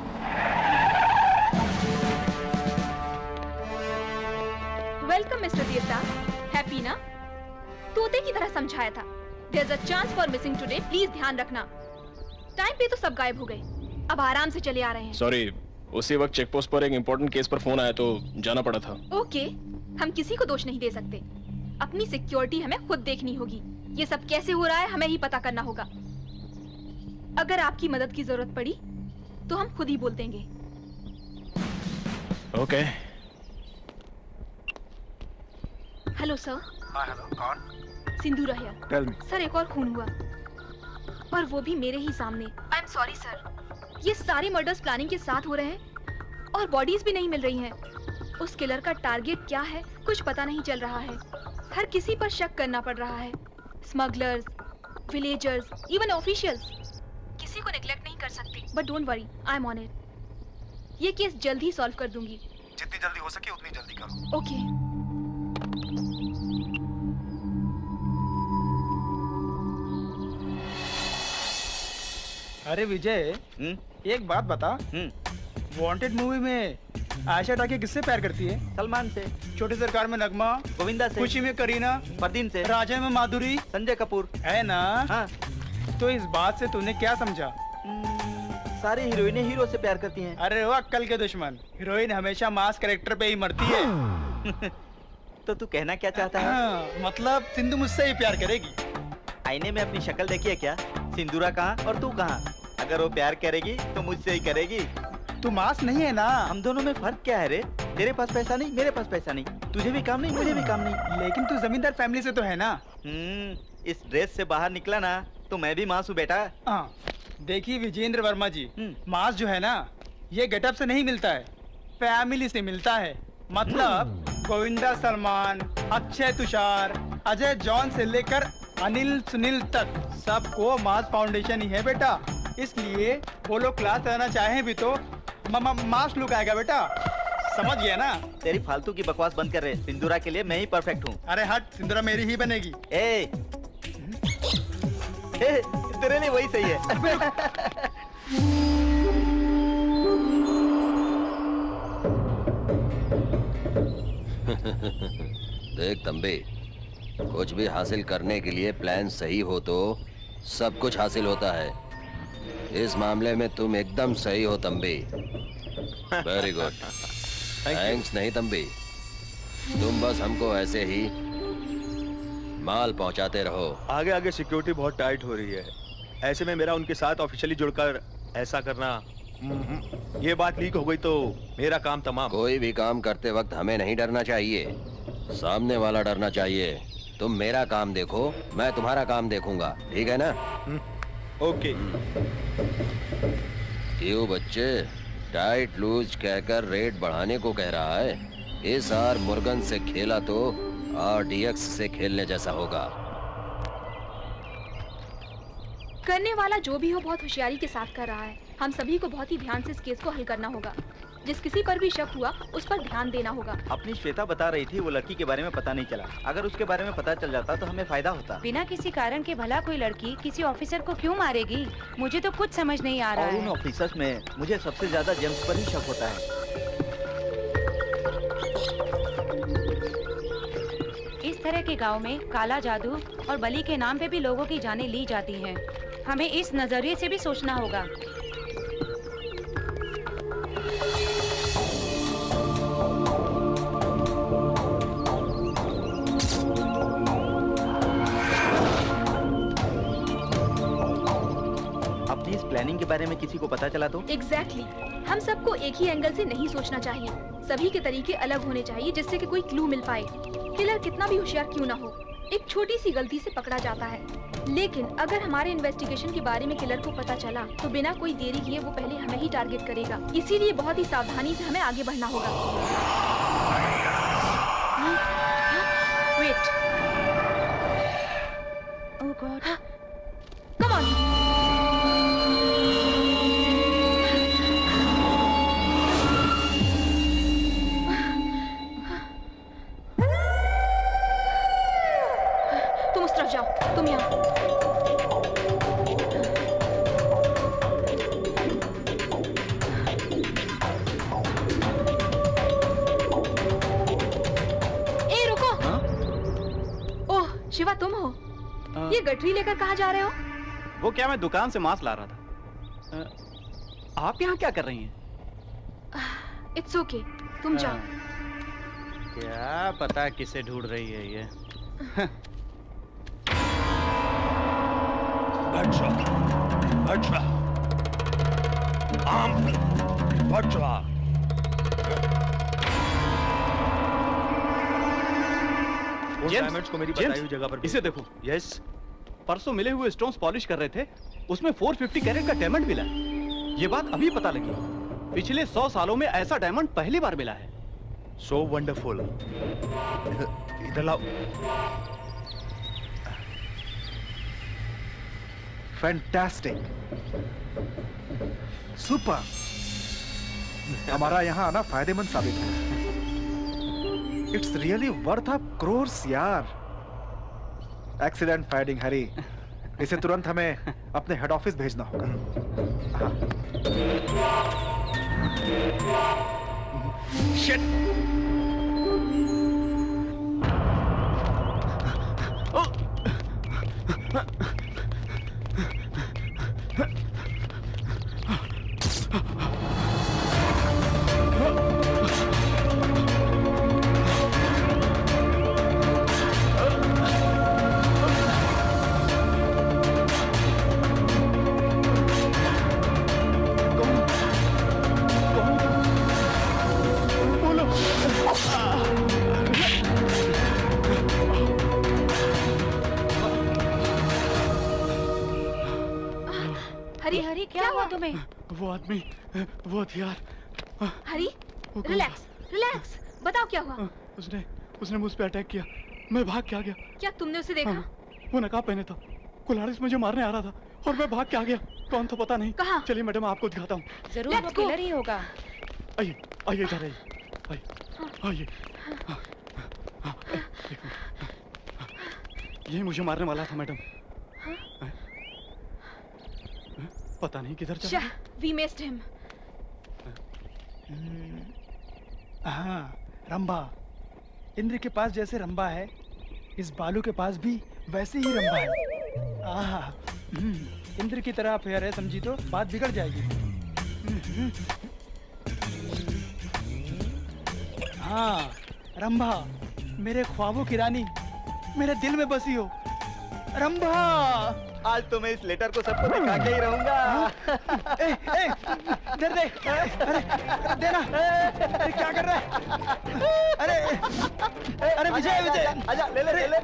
वेलकम मिस्टर देवता। हैप्पी ना? तोते की तरह समझाया था। There's a chance for missing today. Please ध्यान रखना। टाइम पे तो सब गायब हो गए, अब आराम से चले आ रहे हैं। सॉरी, उसी वक्त चेक पोस्ट पर एक इम्पोर्टेंट केस पर फोन आया तो जाना पड़ा था। ओके, हम किसी को दोष नहीं दे सकते। अपनी सिक्योरिटी हमें खुद देखनी होगी। ये सब कैसे हो रहा है हमें ही पता करना होगा। अगर आपकी मदद की जरूरत पड़ी तो हम खुद ही बोल देंगे। ओके। Hello sir. हाँ हेलो, कौन? सिंदूरा हियर। Tell me. सर, एक और खून हुआ, और वो भी मेरे ही सामने। आई एम सॉरी सर। ये सारे मर्डर्स प्लानिंग के साथ हो रहे हैं और बॉडीज भी नहीं मिल रही हैं। उस किलर का टारगेट क्या है कुछ पता नहीं चल रहा है। हर किसी पर शक करना पड़ रहा है। स्मगलर्स, विलेजर्स, इवन ऑफिशियल्स, किसी को नेग्लेक्ट नहीं कर सकते। But don't worry, I am on it. ये केस जल्द ही सॉल्व कर दूंगी। जितनी जल्दी हो सके उतनी जल्दी करो। ओके। अरे विजय, एक बात बता, वांटेड मूवी में आयशा टाकिया किससे प्यार करती है? सलमान से। छोटी सरकार में नगमा, गोविंदा से। खुशी में करीना, परदीन से। राजा में माधुरी, संजय कपूर, है ना? हाँ। तो इस बात से तूने क्या समझा? सारी हीरोइनें हीरो से प्यार करती हैं। अरे वो अक्कल के दुश्मन, हीरोइन हमेशा मास कैरेक्टर पे ही मरती है। तो तू कहना क्या चाहता है? हाँ, मतलब सिंधु मुझसे ही प्यार करेगी। आईने में अपनी शक्ल देखी है क्या? सिंदूरा कहाँ और तू कहाँ? अगर वो प्यार करेगी तो मुझसे ही करेगी। तू मास नहीं है ना? हम दोनों में फर्क क्या है रे? तेरे पास पैसा नहीं, मेरे पास पैसा नहीं, तुझे भी काम नहीं, मुझे भी काम नहीं। लेकिन तू जमींदार फैमिली से तो है ना? इस ड्रेस से बाहर निकला ना तो मैं भी मास हूँ बेटा। हाँ, देखिए विजेंद्र वर्मा जी, मास जो है ना ये गेटअप से नहीं मिलता है, फैमिली से मिलता है। मतलब गोविंदा सलमान, अक्षय तुषार, अजय जॉन से लेकर अनिल सुनील तक सबको मास फाउंडेशन ही है बेटा। इसलिए वो लोग क्लास रहना चाहें भी तो मास लुक आएगा बेटा, समझ गया ना? तेरी फालतू की बकवास बंद कर रहे। सिंदूरा के लिए मैं ही परफेक्ट हूँ। अरे हट, सिंदूरा मेरी ही बनेगी। तेरे लिए वही सही है। देख तंबी, कुछ भी हासिल करने के लिए प्लान सही हो तो सब कुछ हासिल होता है। इस मामले में तुम एकदम सही हो तंबी। Very good. थैंक्स नहीं तंबी, तुम बस हमको ऐसे ही माल पहुंचाते रहो। आगे आगे सिक्योरिटी बहुत टाइट हो रही है, ऐसे में मेरा उनके साथ ऑफिशियली जुड़कर ऐसा करना, ये बात लीक हो गई तो मेरा काम तमाम। कोई भी काम करते वक्त हमें नहीं डरना चाहिए, सामने वाला डरना चाहिए। तुम मेरा काम देखो, मैं तुम्हारा काम देखूंगा, ठीक है ना? ओके। क्यों बच्चे, टाइट लूज कहकर रेट बढ़ाने को कह रहा है? इस बार मुर्गन से खेला तो RDX से खेलने जैसा होगा। करने वाला जो भी हो बहुत होशियारी के साथ कर रहा है। हम सभी को बहुत ही ध्यान से इस केस को हल करना होगा। जिस किसी पर भी शक हुआ उस पर ध्यान देना होगा। अपनी श्वेता बता रही थी वो लड़की के बारे में पता नहीं चला। अगर उसके बारे में पता चल जाता तो हमें फायदा होता। बिना किसी कारण के भला कोई लड़की किसी ऑफिसर को क्यों मारेगी? मुझे तो कुछ समझ नहीं आ रहा है। उन ऑफिसर्स में मुझे सबसे ज्यादा जेम्स पर ही शक होता है। इस तरह के गांव में काला जादू और बलि के नाम पे भी लोगों की जानें ली जाती हैं। हमें इस नजरिए से भी सोचना होगा। अपनी इस प्लानिंग के बारे में किसी को पता चला तो? एग्जैक्टली। हम सबको एक ही एंगल से नहीं सोचना चाहिए। सभी के तरीके अलग होने चाहिए जिससे कि कोई क्लू मिल पाए। किलर कितना भी होशियार क्यों ना हो, एक छोटी सी गलती से पकड़ा जाता है। लेकिन अगर हमारे इन्वेस्टिगेशन के बारे में किलर को पता चला तो बिना कोई देरी किए वो पहले हमें ही टारगेट करेगा। इसीलिए बहुत ही सावधानी से हमें आगे बढ़ना होगा। Wait. Oh God. Come on. तुम उस तरफ जाओ, तुम यहाँ। ए रुको। ओह शिवा, तुम हो? ये गठरी लेकर कहाँ जा रहे हो? वो क्या, मैं दुकान से मांस ला रहा था। आप यहाँ क्या कर रही हैं? इट्स ओके, तुम जाओ। क्या पता किसे ढूंढ रही है ये। डायमंड्स को मेरी बताई हुई जगह पर इसे देखो। यस, परसों मिले हुए स्टोन्स पॉलिश कर रहे थे, उसमें 450 कैरेट का डायमंड मिला। ये बात अभी पता लगी। पिछले 100 सालों में ऐसा डायमंड पहली बार मिला है। So wonderful. इधर लाओ। Fantastic, super. हमारा यहाँ आना फायदेमंद साबित है। It's really worth of crores यार। एक्सीडेंट फाइंडिंग हरी, इसे तुरंत हमें अपने हेड ऑफिस भेजना होगा। शिट! हरी क्या हुआ तुम्हें? वो आदमी, वो हथियार। हरी, रिलैक्स, रिलैक्स। बताओ क्या हुआ? उसने मुझ पे अटैक किया। मैं भाग के आ गया। क्या तुमने उसे देखा? वो नकाब पहने था, कुल्हाड़ी से मुझे मारने आ रहा था और मैं भाग के आ गया। कौन था पता नहीं। कहाँ? चलिए मैडम, आपको दिखाता हूँ। जरूर वो किलर ही होगा। आइए आइए इधर आइए, आइए। यही मुझे मारने वाला था मैडम। पता नहीं किधर चला। We missed him. हाँ, रंभा। इंद्र के पास जैसे रंभा है, इस बालू के पास भी वैसे ही रंभा है। इंद्र की तरह फेयर है, समझी तो बात बिगड़ जाएगी। हाँ, रंभा, मेरे ख्वाबों की रानी, मेरे दिल में बसी हो। रंभा, आज तो मैं इस लेटर को सबको दिखा के ही रहूंगा। दे दे, अरे देना, अरे क्या कर रहा है? अरे विजय, विजय, आजा, ले ले, ले ले।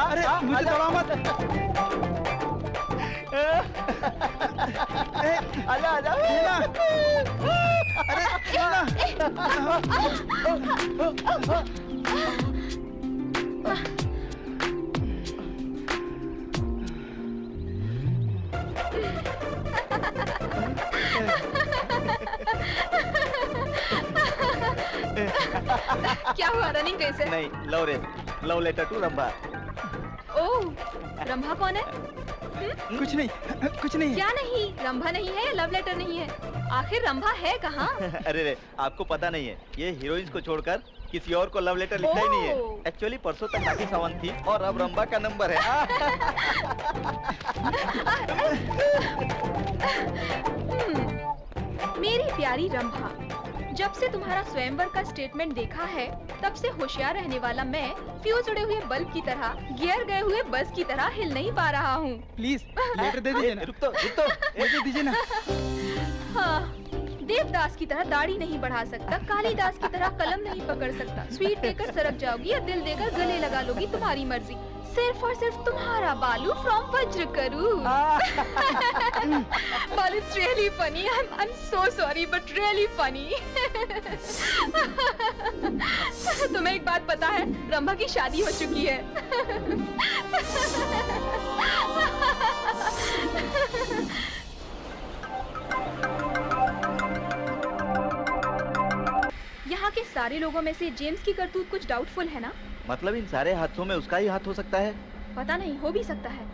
अरे मुझे दबा मत। आजा, आजा। देना, अरे क्या हुआ? रनिंग रेस है? नहीं, love race, love letter to Rambha. ओह, रंभा कौन है? कुछ नहीं, कुछ नहीं। क्या नहीं? रंभा नहीं है, लव लेटर नहीं है। आखिर रंभा है कहाँ? अरे रे, आपको पता नहीं है, ये हीरोइंस को छोड़कर किसी और को लव लेटर लिखता ही नहीं है। एक्चुअली परसों तक राखी सावंत थी और अब रंभा का नंबर है। मेरी प्यारी रंभा, जब से तुम्हारा स्वयंवर का स्टेटमेंट देखा है, तब से होशियार रहने वाला मैं फ्यूज उड़े हुए बल्ब की तरह, गियर गए हुए बस की तरह हिल नहीं पा रहा हूँ। प्लीज लेटर दे दीजिए ना। रुक तो, दे दीजिए ना। हाँ, देवदास की तरह दाढ़ी नहीं बढ़ा सकता, कालिदास की तरह कलम नहीं पकड़ सकता। स्वीट देकर सरक जाओगी या दिल देकर गले लगा लोगी, तुम्हारी मर्जी। सिर्फ और सिर्फ तुम्हारा बालू फ्रॉम वज्र करूं। बालू, it's really funny. I'm so sorry, but really funny. तुम्हें एक बात पता है? रंभा की शादी हो चुकी है। यहाँ के सारे लोगों में से जेम्स की करतूत कुछ डाउटफुल है ना? मतलब इन सारे हादसों में उसका ही हाथ हो सकता है? पता नहीं, हो भी सकता है।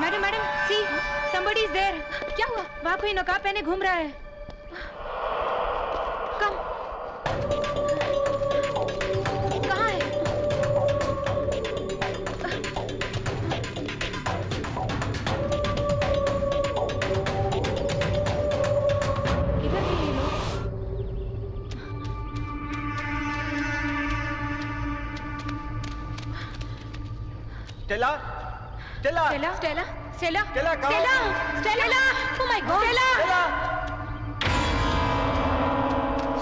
Madam, madam, see, somebody is there. क्या हुआ? वहाँ कोई नकाब पहने घूम रहा है। कम। कहाँ है? किधर गए ये लोग? Stella, Stella, Stella, Stella, Stella, Stella, कहाँ? Stella, oh my God, Stella,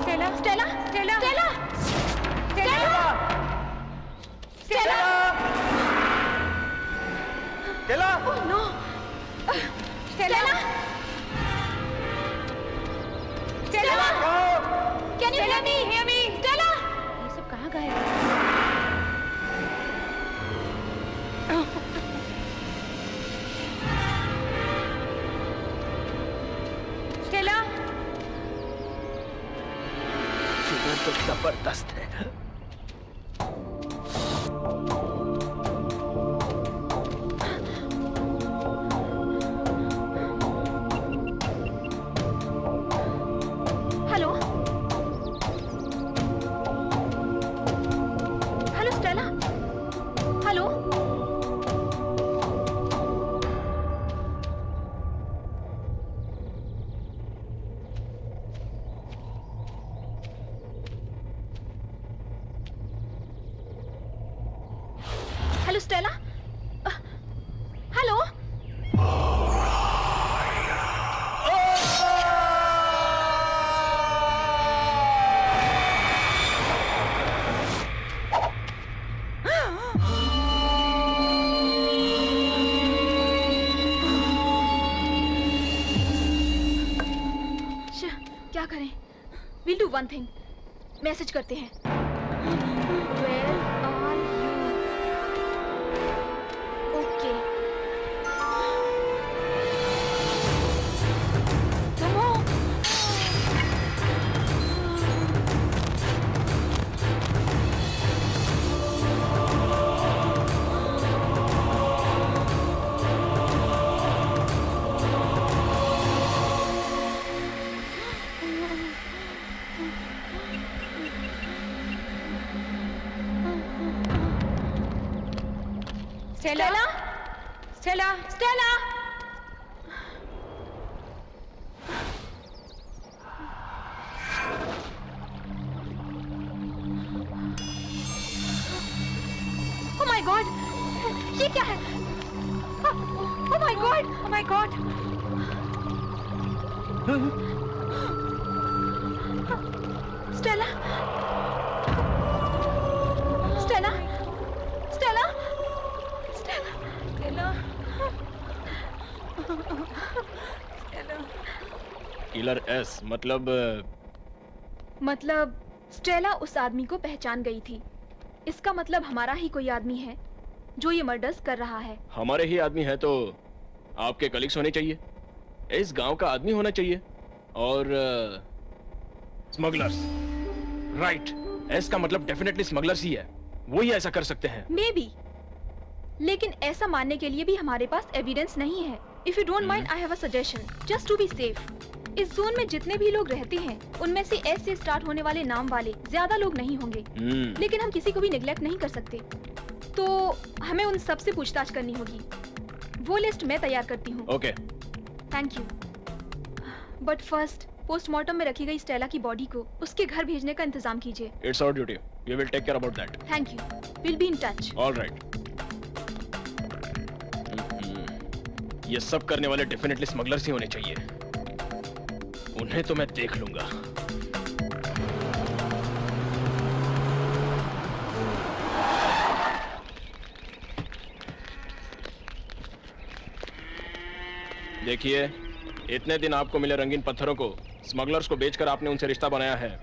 Stella, Stella, Stella, Stella, Stella, Stella, oh no, Stella, Stella, can you hear me? hear me, Stella, ये सब कहाँ गए? तो जबरदस्त है। Hello hello Stella, hello. Hello Stella, hello. क्या करें? We'll do one thing. Message करते हैं। Where are you? Okay. Come on. Stella, Stella, Stella. Oh my God! ये क्या है? Oh my God! Oh my God! Stella, Stella, Stella, Stella, Stella. Killer S मतलब Stella उस आदमी को पहचान गई थी। इसका मतलब हमारा ही कोई आदमी है जो ये मर्डर्स कर रहा है। हमारे ही आदमी है तो आपके कलीग्स होने चाहिए, इस गांव का आदमी होना चाहिए और स्मगलर्स। राइट, एस का मतलब डेफिनेटली स्मगलर्स ही है, वो ही ऐसा कर सकते हैं। मे बी, लेकिन ऐसा मानने के लिए भी हमारे पास एविडेंस नहीं है। If you don't mind, I have a suggestion, just to be safe. इस जोन में जितने भी लोग रहते हैं उनमें से एस से स्टार्ट होने वाले नाम वाले ज्यादा लोग नहीं होंगे, लेकिन हम किसी को भी निगलेक्ट नहीं कर सकते, तो हमें उन सब से पूछताछ करनी होगी। वो लिस्ट मैं तैयार करती हूँ। Okay, thank you. But first postmortem में रखी गई स्टेला की बॉडी को उसके घर भेजने का इंतजाम कीजिए। It's our duty, we will take care about that. Thank you, will be in touch. Alright. ये सब करने वाले डेफिनेटली स्मगलर्स ही होने चाहिए, उन्हें तो मैं देख लूंगा। देखिए, इतने दिन आपको मिले रंगीन पत्थरों को स्मगलर्स को बेचकर आपने उनसे रिश्ता बनाया है,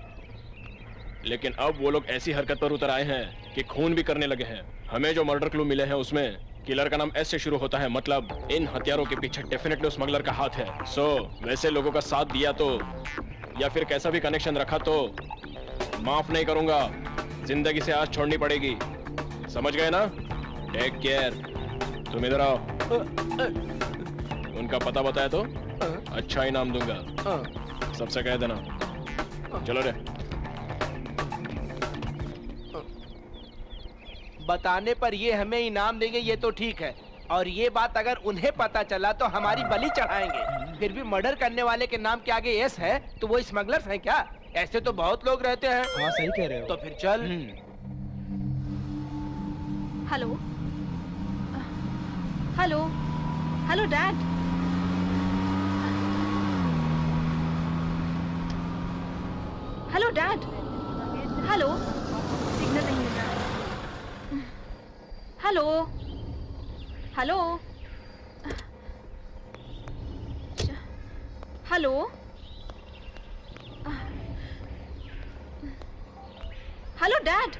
लेकिन अब वो लोग ऐसी हरकत पर उतर आए हैं कि खून भी करने लगे हैं। हमें जो मर्डर क्लू मिले हैं उसमें किलर का नाम एस से शुरू होता है, मतलब इन हथियारों के पीछे डेफिनेटली स्मगलर का हाथ है। सो वैसे लोगों का साथ दिया तो या फिर कैसा भी कनेक्शन रखा तो माफ नहीं करूंगा, जिंदगी से आज छोड़नी पड़ेगी, समझ गए ना? Take care. तुम इधर आओ। उनका पता बताया तो अच्छा इनाम दूंगा, सबसे कह देना। चलो रे। बताने पर ये हमें इनाम देंगे ये तो ठीक है, और ये बात अगर उन्हें पता चला तो हमारी बलि चढ़ाएंगे। फिर भी मर्डर करने वाले के नाम के आगे एस है तो वो स्मगलर्स हैं क्या? ऐसे तो बहुत लोग रहते हैं। हाँ सही कह रहे हो। तो फिर चल। Hello, hello, hello dad. Hello dad, hello. Signal नहीं मिल रहा है। Hello, hello, hello, hello dad.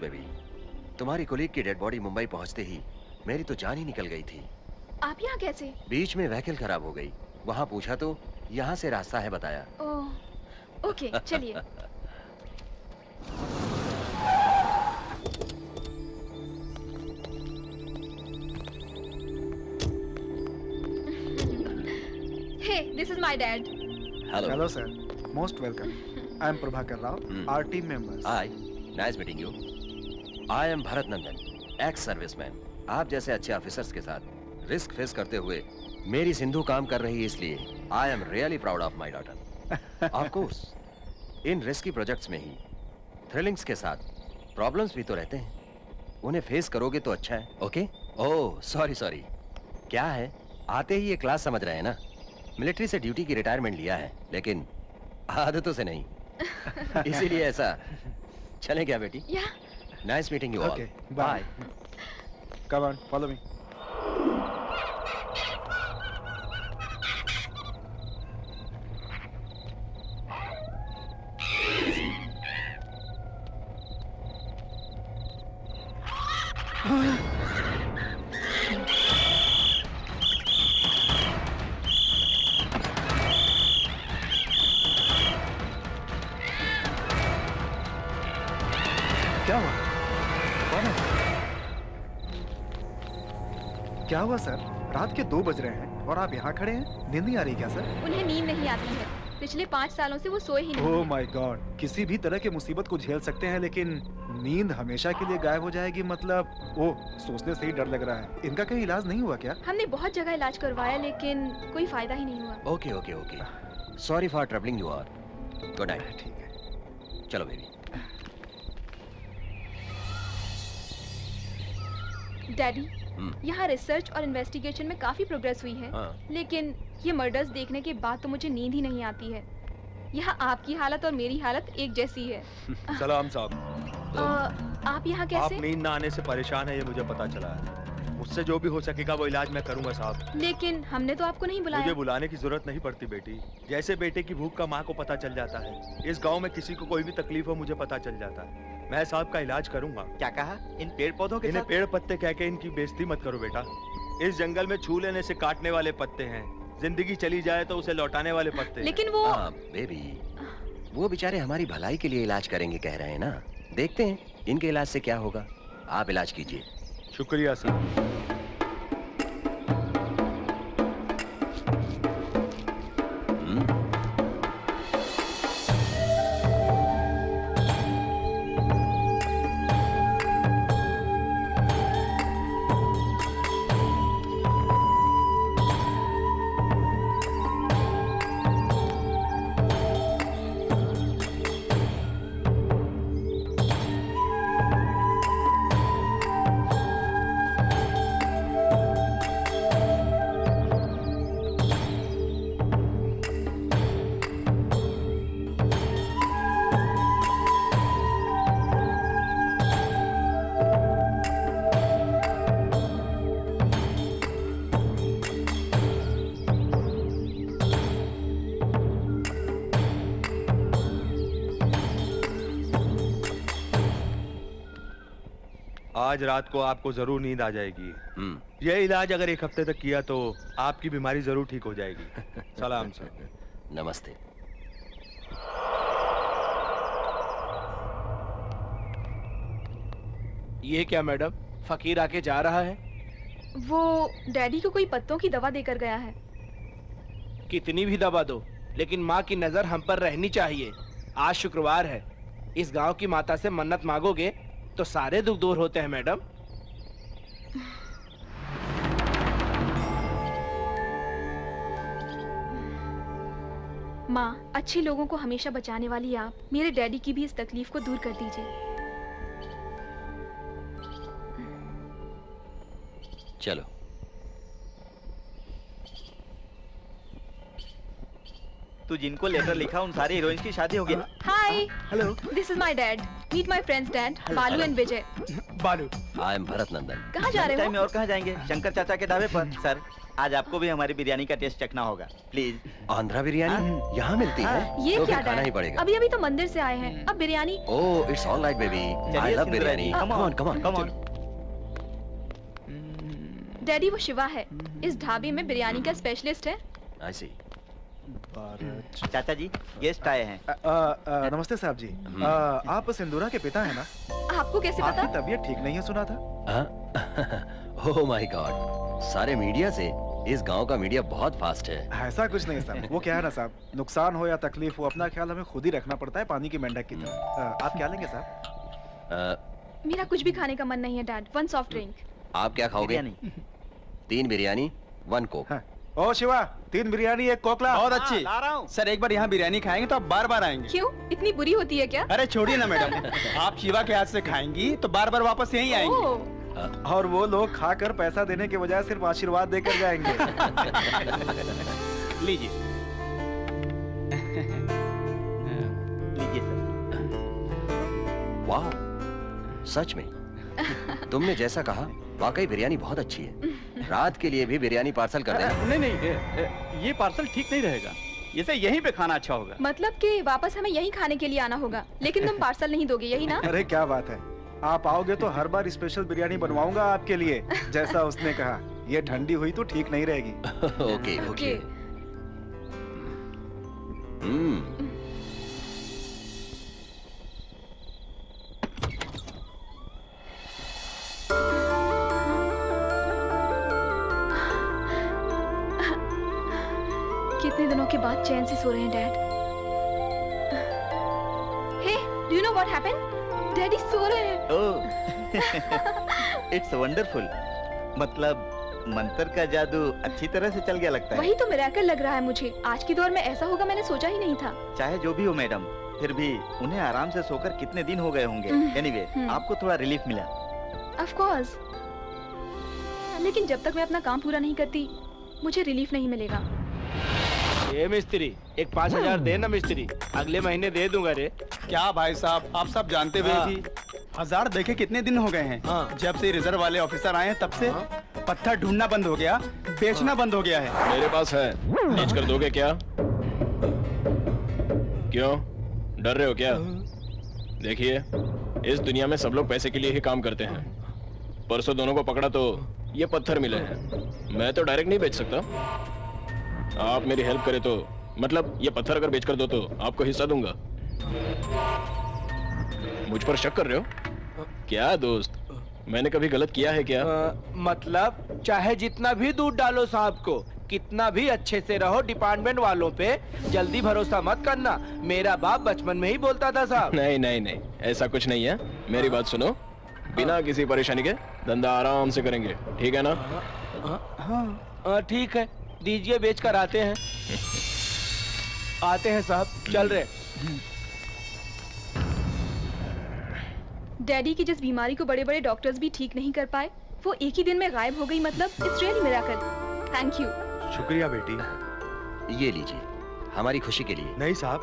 Baby, तुम्हारी कोलीग की डेड बॉडी मुंबई पहुंचते ही मेरी तो जान ही निकल गई थी। आप यहाँ कैसे? बीच में व्हीकल खराब हो गई, वहां पूछा तो यहाँ से रास्ता है बताया। ओह, ओके, चलिए। Hey, this is my dad. Hello, sir. Most welcome. I am Prabhakar Rao, our team members. Hi, nice meeting you. I am Bharat Nandan, ex-serviceman. आप जैसे अच्छे ऑफिसर्स के साथ रिस्क फेस करते हुए मेरी सिंधु काम कर रही है, इसलिए I am really proud of my daughter. Of course, in risky projects में ही थ्रिलिंग्स के साथ प्रॉब्लम्स भी तो रहते हैं। उन्हें फेस करोगे तो अच्छा है, ओके? ओह, सॉरी। क्या है, आते ही ये क्लास समझ रहे हैं ना? मिलिट्री से ड्यूटी की रिटायरमेंट लिया है, लेकिन आदतों से नहीं। इसीलिए ऐसा। चलें क्या बेटी? Nice meeting you all. Okay, bye. Come on, follow me. क्या हुआ? कौन है? क्या हुआ सर? रात के 2 बज रहे हैं और आप यहाँ खड़े हैं? नींद नहीं आ रही क्या सर? उन्हें नींद नहीं आती है। पिछले 5 सालों से वो सोए ही नहीं। ओह माय गॉड, किसी भी तरह की मुसीबत को झेल सकते हैं, लेकिन नींद हमेशा के लिए गायब हो जाएगी मतलब? ओह, सोचने से ही डर लग रहा है। इनका कहीं इलाज नहीं हुआ क्या? हमने बहुत जगह इलाज करवाया, लेकिन कोई फायदा ही नहीं हुआ। Okay. Sorry for troubling you all. Good night. ठीक है, चलो बेबी। डैडी, यहाँ रिसर्च और इन्वेस्टिगेशन में काफी प्रोग्रेस हुई है, लेकिन ये मर्डर्स देखने के बाद तो मुझे नींद ही नहीं आती है। यहाँ आपकी हालत और मेरी हालत एक जैसी है। सलाम साहब। आप यहाँ कैसे? आप नींद न आने से परेशान है, ये मुझे पता चला है। मुझसे जो भी हो सकेगा वो इलाज मैं करूंगा साहब। लेकिन हमने तो आपको नहीं बुलाया। मुझे बुलाने की जरूरत नहीं पड़ती बेटी। जैसे बेटे की भूख का माँ को पता चल जाता है, इस गाँव में किसी को कोई भी तकलीफ हो मुझे पता चल जाता है। मैं साहब का इलाज करूंगा। क्या कहा? इन पेड़ पौधों के इन्हें साथ? पेड़ पत्ते कह के इनकी बेइज्जती मत करो बेटा। इस जंगल में छू लेने से काटने वाले पत्ते हैं, जिंदगी चली जाए तो उसे लौटाने वाले पत्ते। लेकिन वो बेबी, वो बेचारे हमारी भलाई के लिए इलाज करेंगे कह रहे हैं ना। देखते हैं इनके इलाज से क्या होगा। आप इलाज कीजिए। शुक्रिया सर। आज रात को आपको जरूर नींद आ जाएगी। यह इलाज अगर 1 हफ्ते तक किया तो आपकी बीमारी जरूर ठीक हो जाएगी। सलाम सर। नमस्ते। ये क्या मैडम, फकीर आके जा रहा है? वो डैडी को कोई पत्तों की दवा देकर गया है। कितनी भी दवा दो, लेकिन माँ की नजर हम पर रहनी चाहिए। आज शुक्रवार है, इस गांव की माता से मन्नत मांगोगे तो सारे दुख दूर होते हैं मैडम। माँ, अच्छे लोगों को हमेशा बचाने वाली आप मेरे डैडी की भी इस तकलीफ को दूर कर दीजिए। चलो। तू जिनको लेटर लिखा उन सारी हीरोइंस की शादी हो गई। Hi, hello, this is my dad. Meet my friends dad, Balu and Vijay. Balu. I am Bharat Nandan. कहाँ जा रहे हो? में और कहाँ जाएंगे? शंकर चाचा के ढाबे पर। सर, आज आपको भी हमारी बिरयानी का टेस्ट चखना होगा, प्लीज। आंध्रा बिरयानी यहाँ मिलती है? ये तो क्या फिर खाना ही डैड? पड़ेगा। अभी अभी तो मंदिर से आए हैं, अब biryani. Oh, it's all right baby. I love biryani. Come on, come on, come on. Daddy वो शिवा है, इस ढाबे में बिरयानी का स्पेशलिस्ट है। आई सी। चाचा जी, गेस्ट आए हैं। नमस्ते साहब जी। आप सिंदूरा के पिता हैं ना? आपको कैसे पता? आपकी तबीयत ठीक नहीं है सुना था। ओह माय गॉड, सारे मीडिया से इस गांव का मीडिया बहुत फास्ट है। ऐसा कुछ नहीं साहब, वो क्या है ना साहब, नुकसान हो या तकलीफ हो, अपना ख्याल हमें खुद ही रखना पड़ता है, पानी की मेंढक की तरह। आप क्या लेंगे साहब? मेरा कुछ भी खाने का मन नहीं है डैड, वन सॉफ्ट ड्रिंक। आप क्या खाओगे? 3 बिरयानी 1 कोक। ओ शिवा, 3 बिरयानी 1 कोकला। बहुत अच्छी। ला रहा हूँ। सर, एक बार यहाँ बिरयानी खाएंगे तो आप बार बार आएंगे। क्यों? इतनी बुरी होती है क्या? अरे छोड़िए ना मैडम, आप शिवा के हाथ से खाएंगी तो बार बार वापस यहीं आएंगे। और वो लोग खाकर पैसा देने के बजाय सिर्फ आशीर्वाद देकर जाएंगे। लीजिए। लीजिए सर। वाह, सच में तुमने जैसा कहा, वाकई बिरयानी बहुत अच्छी है। रात के लिए भी बिरयानी पार्सल कर देना। नहीं नहीं, ये पार्सल ठीक नहीं रहेगा, इसे यहीं पे खाना अच्छा होगा। मतलब कि वापस हमें यहीं खाने के लिए आना होगा, लेकिन तुम पार्सल नहीं दोगे, यही ना? अरे क्या बात है, आप आओगे तो हर बार स्पेशल बिरयानी बनवाऊंगा आपके लिए, जैसा उसने कहा। ये ठंडी हुई तो ठीक नहीं रहेगी। Okay okay. कितने दिनों के बाद चैन से सो रहे हैं dad. Hey, do you know what happened? Daddy सो रहे हैं। It's wonderful. मतलब मंत्र का जादू अच्छी तरह से चल गया लगता है। वही तो मिरेकल लग रहा है मुझे। आज के दौर में ऐसा होगा मैंने सोचा ही नहीं था। चाहे जो भी हो मैडम, फिर भी उन्हें आराम से सोकर कितने दिन हो गए होंगे। एनीवे, आपको थोड़ा रिलीफ मिला। ऑफ कोर्स, लेकिन जब तक मैं अपना काम पूरा नहीं करती, मुझे रिलीफ नहीं मिलेगा। ये मिस्त्री, एक 5000 दे ना मिस्त्री, अगले महीने दे दूंगा रे। क्या भाई साहब, आप सब जानते हुए भी 1000 देखे कितने दिन हो गए हैं। जब से रिजर्व वाले ऑफिसर आए हैं तब से पत्थर ढूंढना बंद हो गया, बेचना बंद हो गया है। मेरे पास है, बेच कर दोगे क्या? क्यों डर रहे हो क्या? देखिए, इस दुनिया में सब लोग पैसे के लिए ही काम करते हैं। परसों दोनों को पकड़ा तो ये पत्थर मिले हैं। मैं तो डायरेक्ट नहीं बेच सकता। आप मेरी हेल्प करें तो, मतलब ये पत्थर अगर बेच कर दो तो आपको हिस्सा दूंगा। मुझ पर शक कर रहे हो क्या दोस्त? मैंने कभी गलत किया है क्या? मतलब चाहे जितना भी दूध डालो साहब को, कितना भी अच्छे से रहो, डिपार्टमेंट वालों पे जल्दी भरोसा मत करना। मेरा बाप बचपन में ही बोलता था साहब। नहीं नहीं नहीं, ऐसा कुछ नहीं है। मेरी बात सुनो, बिना किसी परेशानी के धंधा आराम से करेंगे, ठीक है ना? हाँ ठीक है, दीजिए, बेच कर आते हैं। आते हैं साहब, चल रहे। डैडी की जिस बीमारी को बड़े बड़े डॉक्टर्स भी ठीक नहीं कर पाए, वो एक ही दिन में गायब हो गई। मतलब it's really miracle. Thank you. शुक्रिया बेटी। ये लीजिए, हमारी खुशी के लिए। नहीं साहब,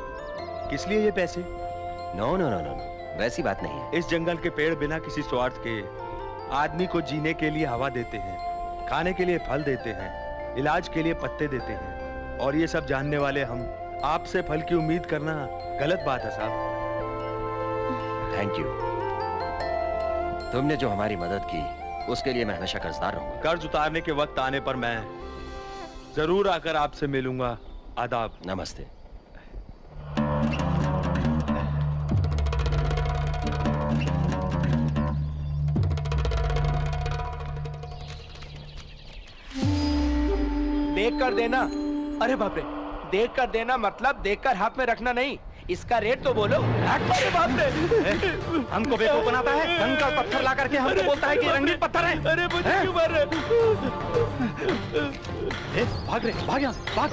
किस लिए ये पैसे? नो नो नो नो, वैसी बात नहीं है। इस जंगल के पेड़ बिना किसी स्वार्थ के आदमी को जीने के लिए हवा देते हैं, खाने के लिए फल देते हैं, इलाज के लिए पत्ते देते हैं, और ये सब जानने वाले हम आपसे फल की उम्मीद करना गलत बात है साहब। Thank you. तुमने जो हमारी मदद की उसके लिए मैं हमेशा कर्जदार रहूंगा। कर्ज उतारने के वक्त आने पर मैं जरूर आकर आपसे मिलूंगा। आदाब। नमस्ते। देख कर देना। अरे बाप रे, देख कर देना मतलब देख कर हाथ में रखना नहीं। इसका रेट तो बोलो। अरे बाप रे, हमको बेवकूफ बनाता है। कंकड़ पत्थर ला करके हमको बोलता है कि रंगीन पत्थर है। अरे मुझे क्यों मार रहे? भाग रे, भाग यहाँ, भाग।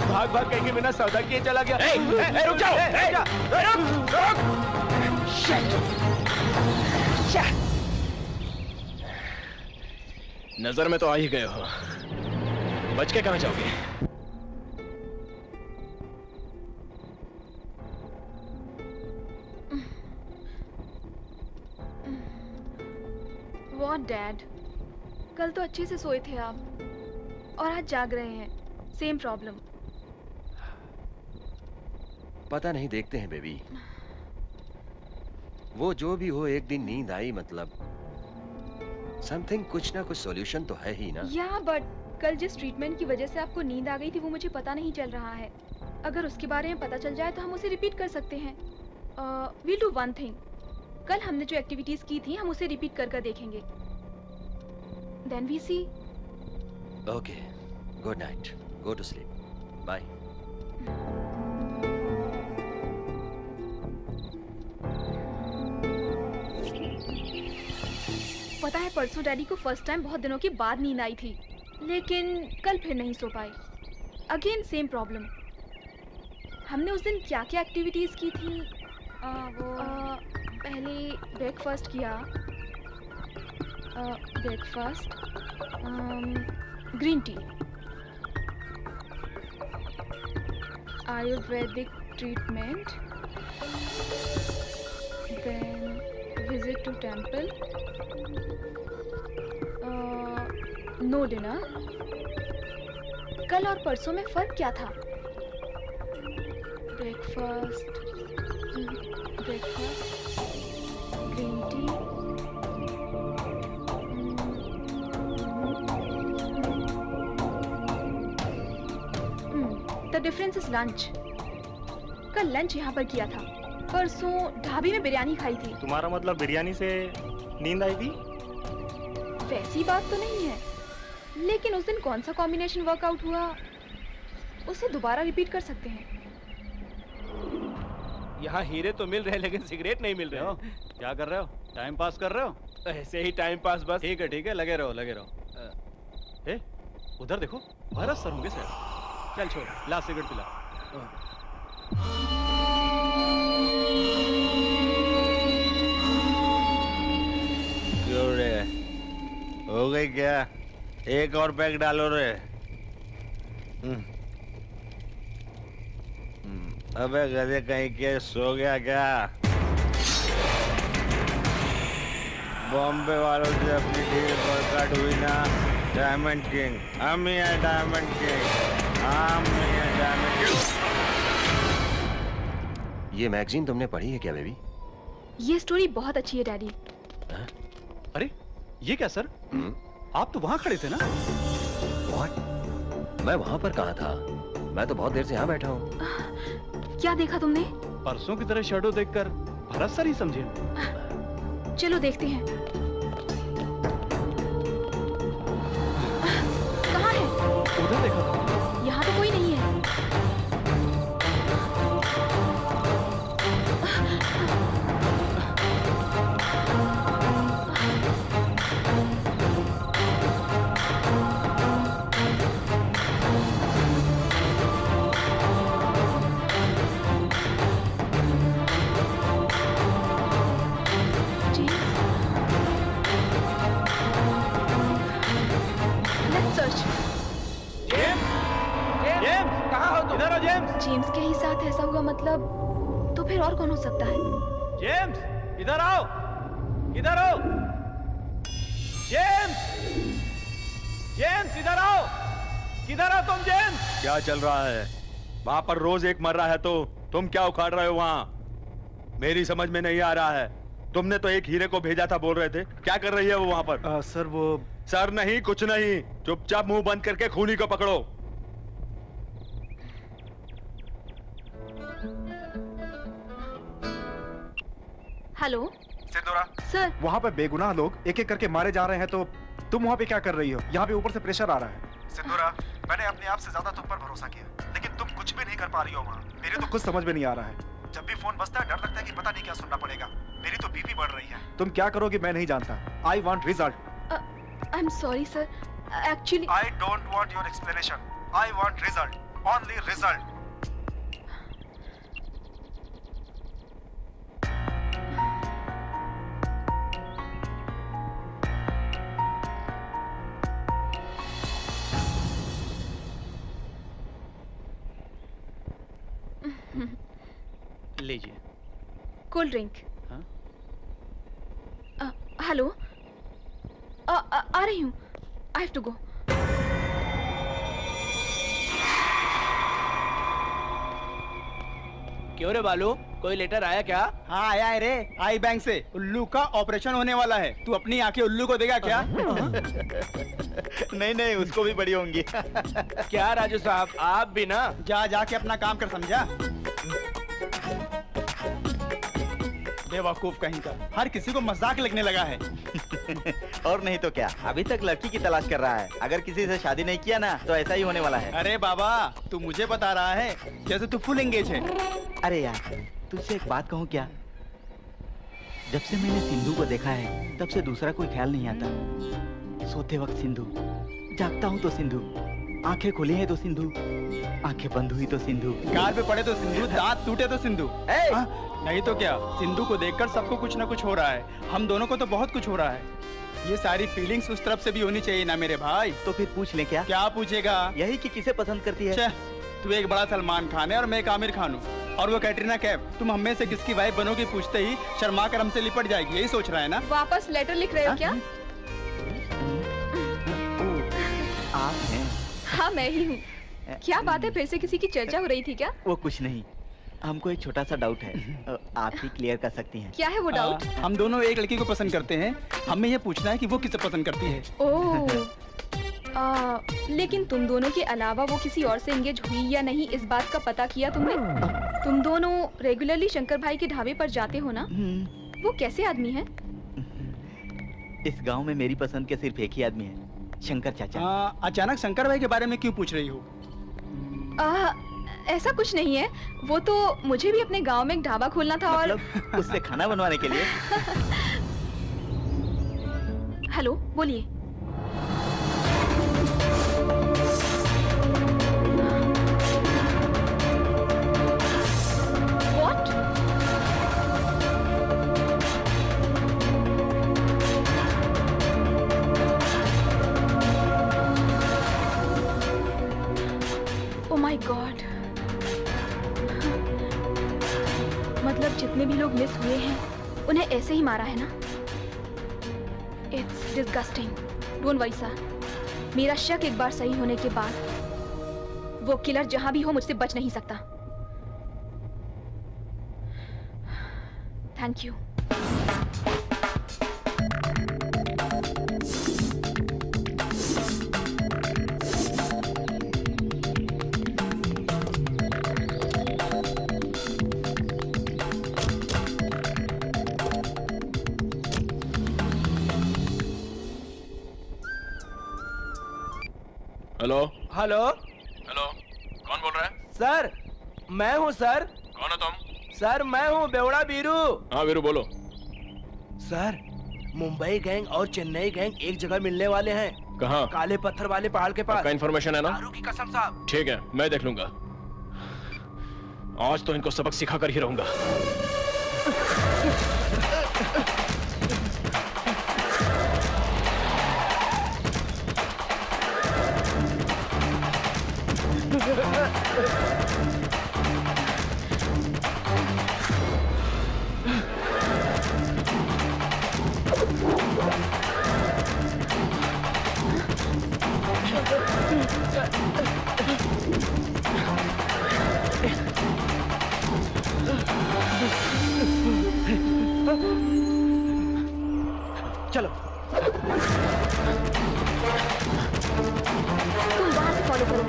भाग भाग कहीं बिना सौदा किए चला गया। रुक जाओ, नजर में तो आ ही गए हो, बच के कहां जाओगे? डैड, कल तो अच्छे से सोए थे आप और आज जाग रहे हैं। Same problem. पता नहीं, देखते हैं बेबी। वो जो भी हो, एक दिन नींद आई मतलब समथिंग, कुछ ना कुछ सॉल्यूशन तो है ही ना। या बट कल जिस ट्रीटमेंट की वजह से आपको नींद आ गई थी वो मुझे पता नहीं चल रहा है। अगर उसके बारे में पता चल जाए तो हम उसे रिपीट कर सकते हैं। वील डू वन थिंग, कल हमने जो एक्टिविटीज की थी हम उसे रिपीट कर देखेंगे। Then we see. Okay, good night, go to sleep, bye. पता है परसों डैडी को फर्स्ट टाइम बहुत दिनों के बाद नींद आई थी, लेकिन कल फिर नहीं सो पाए। Again same problem. हमने उस दिन क्या क्या एक्टिविटीज की थी? पहले ब्रेकफास्ट किया, breakfast, green tea, ayurvedic treatment, then visit to temple, no dinner. कल और परसों में फर्क क्या था? Breakfast, green tea, the difference is lunch. कल लंच यहाँ पर किया था, परसों ढाबे में बिरयानी खाई थी। तुम्हारा मतलब बिरयानी से नींद आई थी? वैसी बात तो नहीं है, लेकिन उस दिन कौन सा कॉम्बिनेशन वर्कआउट हुआ उसे दोबारा रिपीट कर सकते हैं। यहाँ हीरे तो मिल रहे हैं लेकिन सिगरेट नहीं मिल रहे हो। क्या कर रहे हो? टाइम पास कर रहे हो? ऐसे ही टाइम पास बस। ठीक है, लगे रहो लगे रहो। ए, उधर देखो, भारत सर होंगे शायद। चल छोड़, ला सिगरेट पिला। क्यों रे, हो गई क्या? एक और पैक डालो रे। अबे गधे कहीं के, सो गया क्या? बॉम्बे वालों से अपनी डील वर्कआउट हुई ना? डायमंड किंग, हम ही हैं डायमंड किंग, हम ही हैं डायमंड किंग। ये मैगजीन तुमने पढ़ी है क्या बेबी? ये स्टोरी बहुत अच्छी है डैडी। अरे ये क्या सर? आप तो वहाँ खड़े थे ना? What? मैं वहाँ पर कहाँ था? मैं तो बहुत देर से यहाँ बैठा हूँ। क्या देखा तुमने? परसों की तरह शैडो देखकर भरत सर ही समझे। चलो देखते हैं। कहाँ है? उधर देखो। यहाँ तो कोई नहीं है। जेम्स के ही साथ ऐसा हुआ मतलब, तो फिर और कौन हो सकता है? जेम्स, इधर आओ, इधर आओ। जेम्स, जेम्स इधर आओ, किधर हो तुम जेम्स? क्या चल रहा है? वहाँ पर रोज एक मर रहा है तो तुम क्या उखाड़ रहे हो वहाँ? मेरी समझ में नहीं आ रहा है। तुमने तो एक हीरे को भेजा था बोल रहे थे, क्या कर रही है वो वहाँ पर? सर वो सर नहीं, कुछ नहीं, चुपचाप मुंह बंद करके खूनी को पकड़ो। हेलो सिंदूरा सर, वहाँ पे बेगुनाह लोग एक एक करके मारे जा रहे हैं, तो तुम वहाँ पे क्या कर रही हो? यहाँ पे ऊपर से प्रेशर आ रहा है। सिंदूरा, मैंने अपने आप से ज्यादा तुम पर भरोसा किया, लेकिन तुम कुछ भी नहीं कर पा रही हो वहाँ। मेरे तो कुछ समझ में नहीं आ रहा है। जब भी फोन बजता है डर लगता है कि पता नहीं क्या सुनना पड़ेगा। मेरी तो बीपी बढ़ रही है। तुम क्या करोगी मैं नहीं जानता। I want result. I am sorry sir, actually I don't want your explanation. I want result, only result. लीजिए। Cold drink. हेलो, आ रही हूँ। I have to go. क्यों रे बालू, कोई लेटर आया क्या? हाँ आया है रे, आई बैंक से। उल्लू का ऑपरेशन होने वाला है। तू अपनी आंखें उल्लू को देगा क्या? नहीं नहीं, उसको भी बड़ी होंगी। क्या राजू साहब, आप भी ना? जा जाके अपना काम कर, समझा? बेवकूफ कहीं का, हर किसी को मजाक लगने लगा है। और नहीं तो क्या, अभी तक लड़की की तलाश कर रहा है। अगर किसी से शादी नहीं किया ना तो ऐसा ही होने वाला है। अरे बाबा, तू मुझे बता रहा है जैसे तू फुल एंगेज है। अरे यार, तुझसे एक बात कहूँ क्या? जब से मैंने सिंधु को देखा है तब से दूसरा कोई ख्याल नहीं आता। सोते वक्त सिंधु, जागता हूँ तो सिंधु, आंखें खुली है तो सिंधु, आंखें बंद हुई तो सिंधु, गाल पे पड़े तो सिंधु, दांत टूटे तो सिंधु। नहीं तो क्या, सिंधु को देखकर सबको कुछ ना कुछ हो रहा है। हम दोनों को तो बहुत कुछ हो रहा है। ये सारी फीलिंग्स उस तरफ से भी होनी चाहिए ना मेरे भाई। तो फिर पूछ ले। क्या क्या पूछेगा? यही कि किसे पसंद करती है। तू एक बड़ा सलमान खान है और मैं एक आमिर खान हूँ, और वो कैटरीना कैफ। तुम हम में से किसकी वाइफ बनोगी पूछते ही शर्मा कर हमसे लिपट जाएगी। यही सोच रहा है ना? वापस लेटर लिख रहे हो क्या? आप हैं? हाँ मैं ही हूँ। क्या बात है, फिर से किसी की चर्चा हो रही थी क्या? वो कुछ नहीं, हमको एक छोटा सा डाउट है, आप ही क्लियर कर सकती हैं। क्या है वो डाउट? हम दोनों एक लड़की को पसंद करते हैं, हमें ये पूछना है कि वो किसे पसंद करती है। ओह, लेकिन तुम दोनों के अलावा वो किसी और से एंगेज हुई या नहीं, इस बात का पता किया तुमने? तुम दोनों रेगुलरली शंकर भाई के ढाबे पर जाते हो ना? वो कैसे आदमी है? इस गांव में मेरी पसंद के सिर्फ एक ही आदमी है, शंकर चाचा। अचानक शंकर भाई के बारे में क्यों पूछ रही हो? ऐसा कुछ नहीं है, वो तो मुझे भी अपने गांव में एक ढाबा खोलना था। मतलब और उससे खाना बनवाने के लिए। हेलो, बोलिए। Oh my God! मतलब जितने भी लोग मिस हुए हैं उन्हें ऐसे ही मारा है ना? It's disgusting. Don't worry sir. मेरा शक एक बार सही होने के बाद वो किलर जहां भी हो मुझसे बच नहीं सकता। Thank you. Hello hello hello, कौन बोल रहा है? सर, मैं हूँ सर। कौन हो तुम? सर मैं हूँ बेवड़ा बीरू। हाँ बीरू बोलो। सर, मुंबई गैंग और चेन्नई गैंग एक जगह मिलने वाले हैं। कहाँ? काले पत्थर वाले पहाड़ के पास। आपका इन्फॉर्मेशन है ना? दारू की कसम साहब। ठीक है, मैं देख लूंगा। आज तो इनको सबक सिखा कर ही रहूंगा। चलो। तुम वहां से फॉलो करो।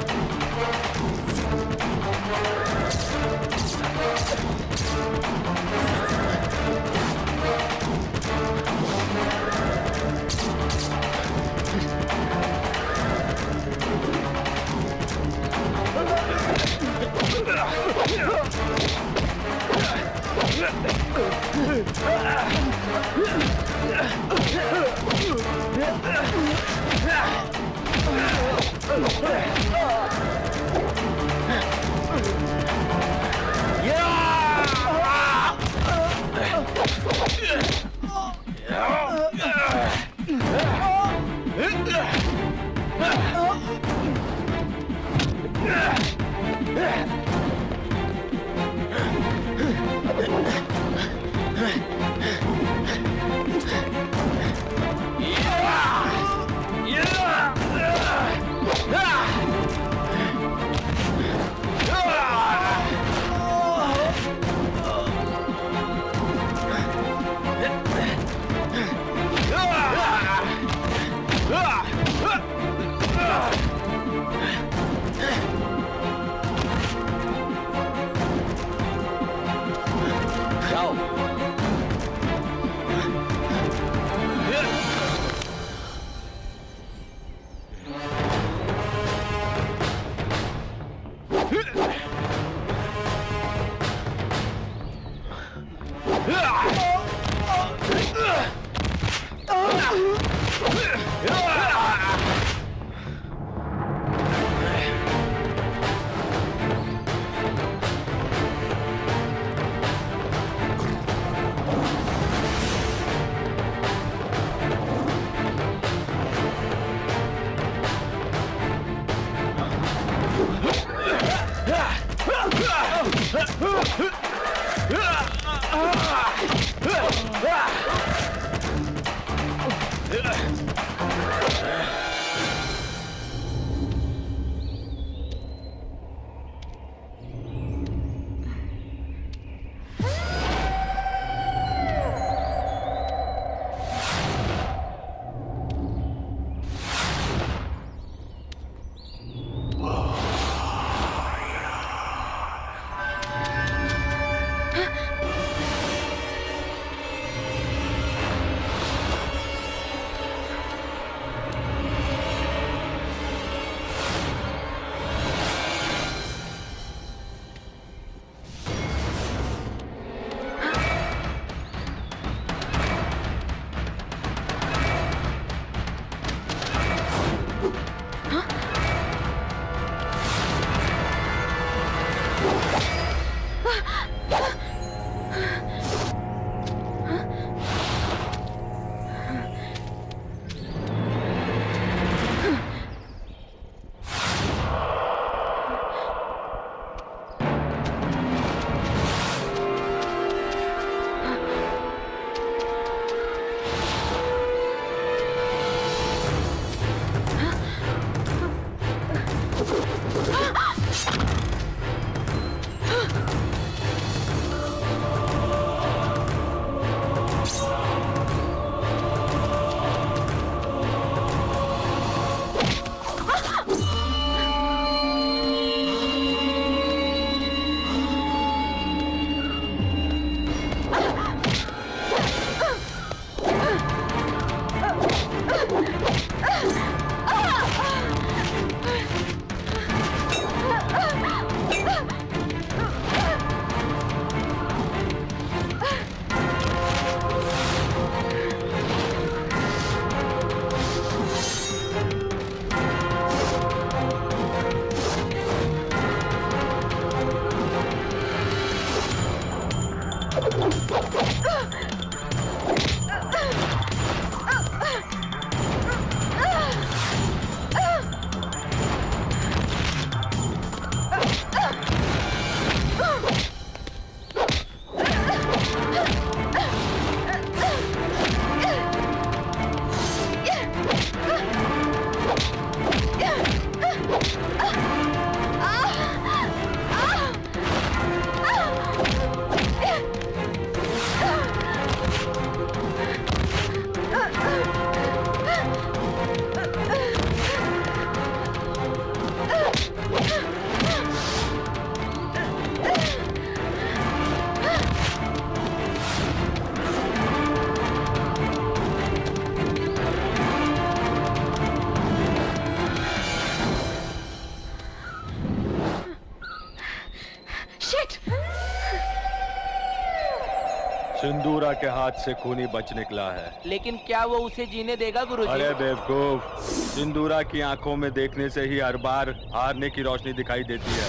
सिंदूरा के हाथ से खूनी बच निकला है। लेकिन क्या वो उसे जीने देगा गुरुजी? अरे बेवकूफ, सिंदूरा की आंखों में देखने से ही हर बार हारने की रोशनी दिखाई देती है।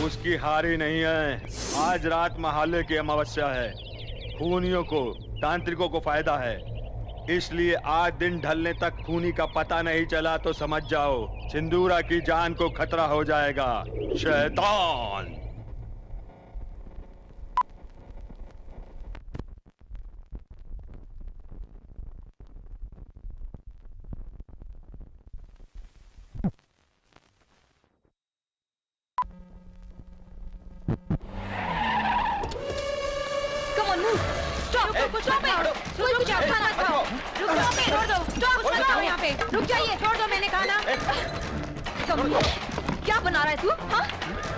उसकी हारी नहीं है। आज रात महालय की अमावस्या है। खूनियों को, तांत्रिकों को फायदा है, इसलिए आज दिन ढलने तक खूनी का पता नहीं चला तो समझ जाओ सिंदूरा की जान को खतरा हो जाएगा। शैतान! Come on, move! Stop! कुछ पे रुक जाओ, खाना खाओ, रुक जाओ पे, छोड़ दो, स्टॉप, मत आओ यहाँ पे, रुक जाइए, छोड़ दो, मैंने कहा ना। क्या बना रहा है तू? हाँ?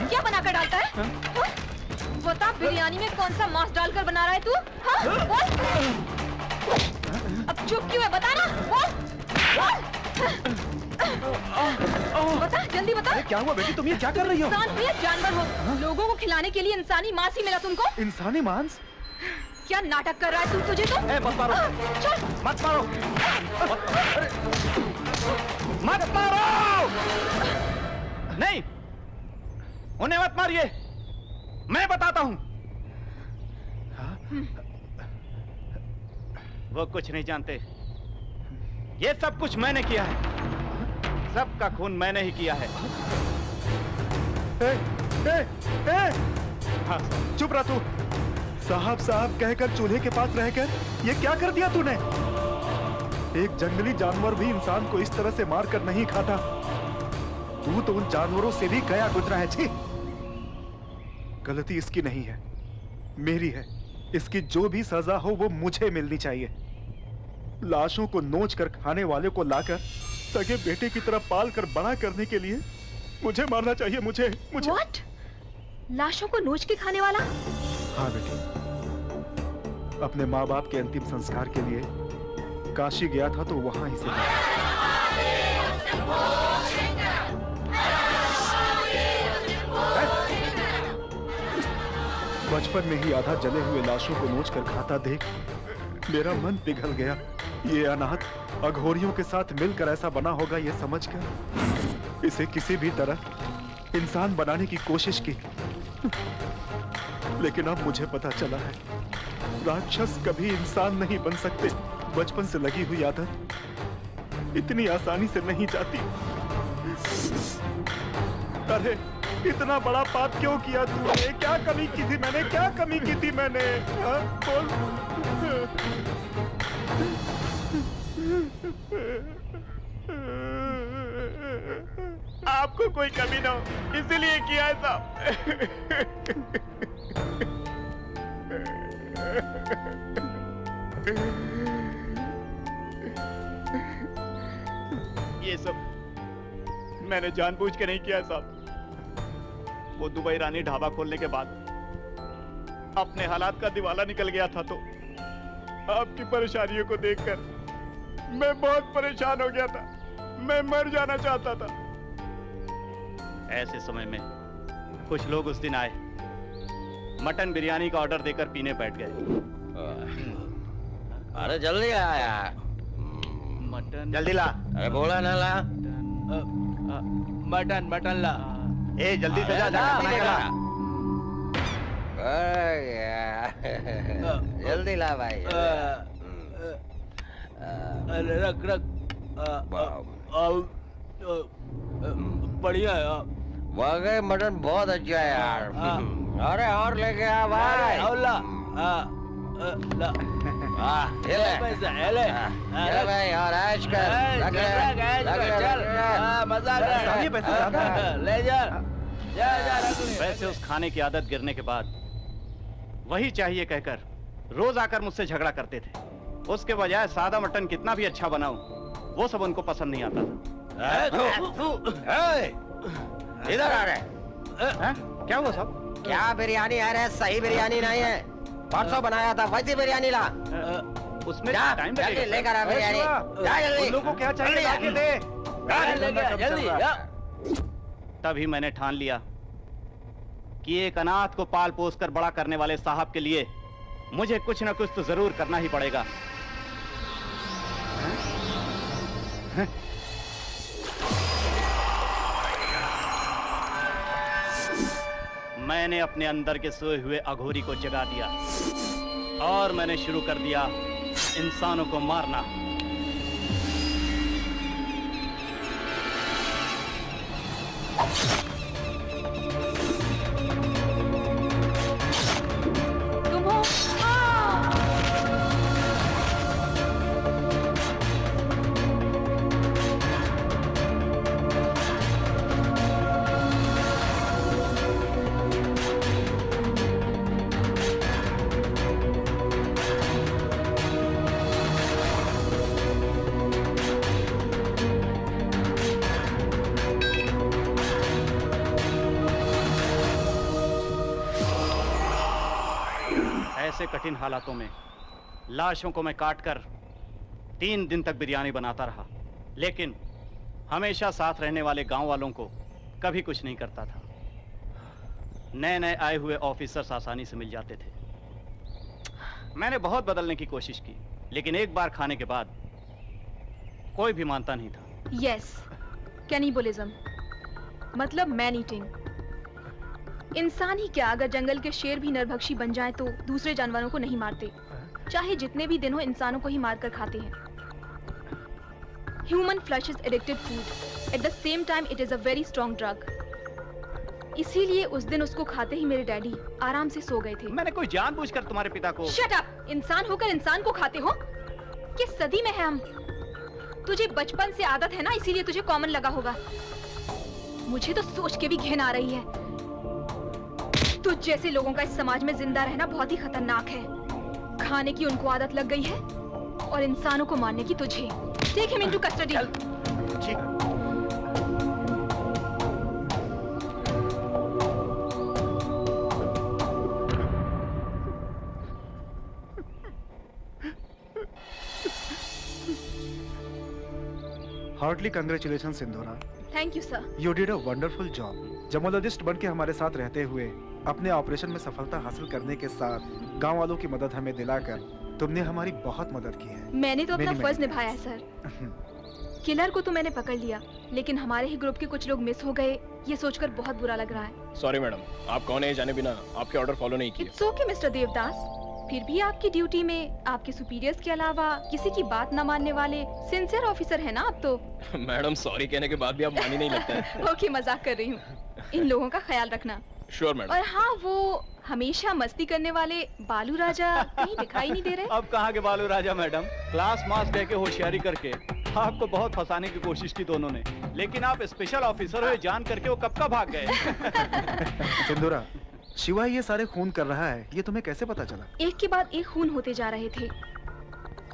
क्या बना कर डालता है? बता, बिरयानी में कौन सा मांस डालकर बना रहा है तू? हाँ? बोल। अब चुप क्यों है? बता ना, बोल। बता, जल्दी बता। क्या हुआ बेटी, तुम ये क्या कर रही हो? इंसान हो या जानवर हो, लोगों को खिलाने के लिए इंसानी मांस ही मिला तुमको? इंसानी मांस? क्या नाटक कर रहा है तू? तुझे तो मत मारो, चल, मत मारो, मत मारो, नहीं, उन्हें मत मारिए, मैं बताता हूं। वो कुछ नहीं जानते, ये सब कुछ मैंने किया है, सबका खून मैंने ही किया है। हाँ, चुप रह तू। साहब साहब कहकर चूल्हे के पास रहकर ये क्या कर दिया तूने? एक जंगली जानवर भी इंसान को इस तरह से मार कर नहीं खाता। तू तो उन जानवरों से भी गया गुजरा है। छी! गलती इसकी नहीं है, मेरी है। इसकी जो भी सजा हो वो मुझे मिलनी चाहिए। लाशों को नोच कर खाने वाले को लाकर सगे बेटे की तरह पाल कर बड़ा करने के लिए मुझे मारना चाहिए। मुझे What? लाशों को नोच के खाने वाला? हाँ बेटी, अपने माँ बाप के अंतिम संस्कार के लिए काशी गया था तो वहां ही से बचपन में ही आधा जले हुए लाशों को नोच कर खाता देख मेरा मन पिघल गया। ये अनाथ अघोरियों के साथ मिलकर ऐसा बना होगा ये समझकर इसे किसी भी तरह इंसान बनाने की कोशिश की। लेकिन अब मुझे पता चला है राक्षस कभी इंसान नहीं बन सकते। बचपन से लगी हुई आदत इतनी आसानी से नहीं जाती। अरे इतना बड़ा पाप क्यों किया तूने? क्या कमी की थी मैंने? क्या कमी की थी मैंने? हाँ, बोल। आपको कोई कमी ना हो इसीलिए किया ऐसा। ये सब मैंने जानबूझ के नहीं किया साहब। वो दुबई रानी ढाबा खोलने के बाद अपने हालात का दिवाला निकल गया था तो आपकी परेशानियों को देखकर मैं बहुत परेशान हो गया था। मैं मर जाना चाहता था। ऐसे समय में कुछ लोग उस दिन आए, मटन बिरयानी का ऑर्डर देकर पीने बैठ गए। अरे जल्दी आ यार। मटन जल्दी ला। अरे बोला ना ला। मटन ला। ए जल्दी से जा, जल्दी ला भाई। रख बढ़िया है। वाकई मटन बहुत अच्छा है यार। अरे और लेके आ भाई। ले भाई और ऐश कर। मजा ले जा। वैसे उस खाने की आदत गिरने के बाद वही चाहिए कहकर रोज आकर मुझसे झगड़ा करते थे। उसके बजाय सादा मटन कितना भी अच्छा बनाऊं वो सब उनको पसंद नहीं आता था। इधर आ रहे। क्या हुआ सब? क्या बिरयानी आ रहा है? सही बिरयानी नहीं है। परसों बनाया था वैसी बिरयानी ला। उसमें टाइम जल्दी लेकर आ बिरयानी। जा जल्दी। उन लोगों को क्या चाहिए लाके दे। जल्दी। तभी मैंने ठान लिया कि एक अनाथ को पाल पोस कर बड़ा करने वाले साहब के लिए मुझे कुछ न कुछ तो जरूर करना ही पड़ेगा। मैंने अपने अंदर के सोए हुए अघोरी को जगा दिया और मैंने शुरू कर दिया इंसानों को मारना। तुम हो? कठिन हालातों में लाशों को मैं काटकर 3 दिन तक बिरयानी बनाता रहा, लेकिन हमेशा साथ रहने वाले गांव वालों को कभी कुछ नहीं करता था। नए नए आए हुए ऑफिसर्स आसानी से मिल जाते थे। मैंने बहुत बदलने की कोशिश की, लेकिन एक बार खाने के बाद कोई भी मानता नहीं था। यस, कैनिबलिज्म मतलब मैन ईटिंग। इंसान ही क्या, अगर जंगल के शेर भी नरभक्षी बन जाएं तो दूसरे जानवरों को नहीं मारते, चाहे जितने भी दिन हो इंसानों को ही मारकर खाते हैं। Human flesh is addicted food, at the same time it is a very strong drug. इसीलिए उस दिन उसको खाते ही मेरे डैडी आराम से सो गए थे। मैंने कोई जानबूझकर तुम्हारे पिता को... शट अप! इंसान होकर इंसान को खाते हो? किस सदी में है हम? तुझे बचपन से आदत है ना, इसीलिए तुझे कॉमन लगा होगा। मुझे तो सोच के भी घिन आ रही है। तुझ जैसे लोगों का इस समाज में जिंदा रहना बहुत ही खतरनाक है। खाने की उनको आदत लग गई है और इंसानों को मारने की तुझे। Take him into custody. Heartly congratulation Sindhura. Thank you sir. You did a wonderful job. Gemologist बन के हमारे साथ रहते हुए अपने ऑपरेशन में सफलता हासिल करने के साथ गांव वालों की मदद हमें दिलाकर तुमने हमारी बहुत मदद की है। मैंने तो अपना फर्ज निभाया है सर। किलर को तो मैंने पकड़ लिया, लेकिन हमारे ही ग्रुप के कुछ लोग मिस हो गए, ये सोचकर बहुत बुरा लग रहा है। सॉरी मैडम, आप कौन है जाने बिना आपके ऑर्डर फॉलो नहीं किए। It's okay mister Devdas. फिर भी आपकी ड्यूटी में आपके सुपीरियर्स के अलावा किसी की बात न मानने वाले सिंसियर ऑफिसर है ना आप तो। मैडम सॉरी कहने के बाद भी आप मान ही नहीं लगता है। ओके, मजाक कर रही हूँ। इन लोगों का ख्याल रखना। Sure madam. और हाँ, वो हमेशा मस्ती करने वाले बालू राजा कहीं दिखाई नहीं दे रहे। अब कहाँ के बालू राजा मैडम, क्लास मास कह के होशियारी करके आपको बहुत फंसाने की कोशिश की दोनों ने, लेकिन आप स्पेशल ऑफिसर हुए जान करके वो कब का भाग गए। सिंधुरा, शिवा ये सारे खून कर रहा है, ये तुम्हें कैसे पता चला? एक के बाद एक खून होते जा रहे थे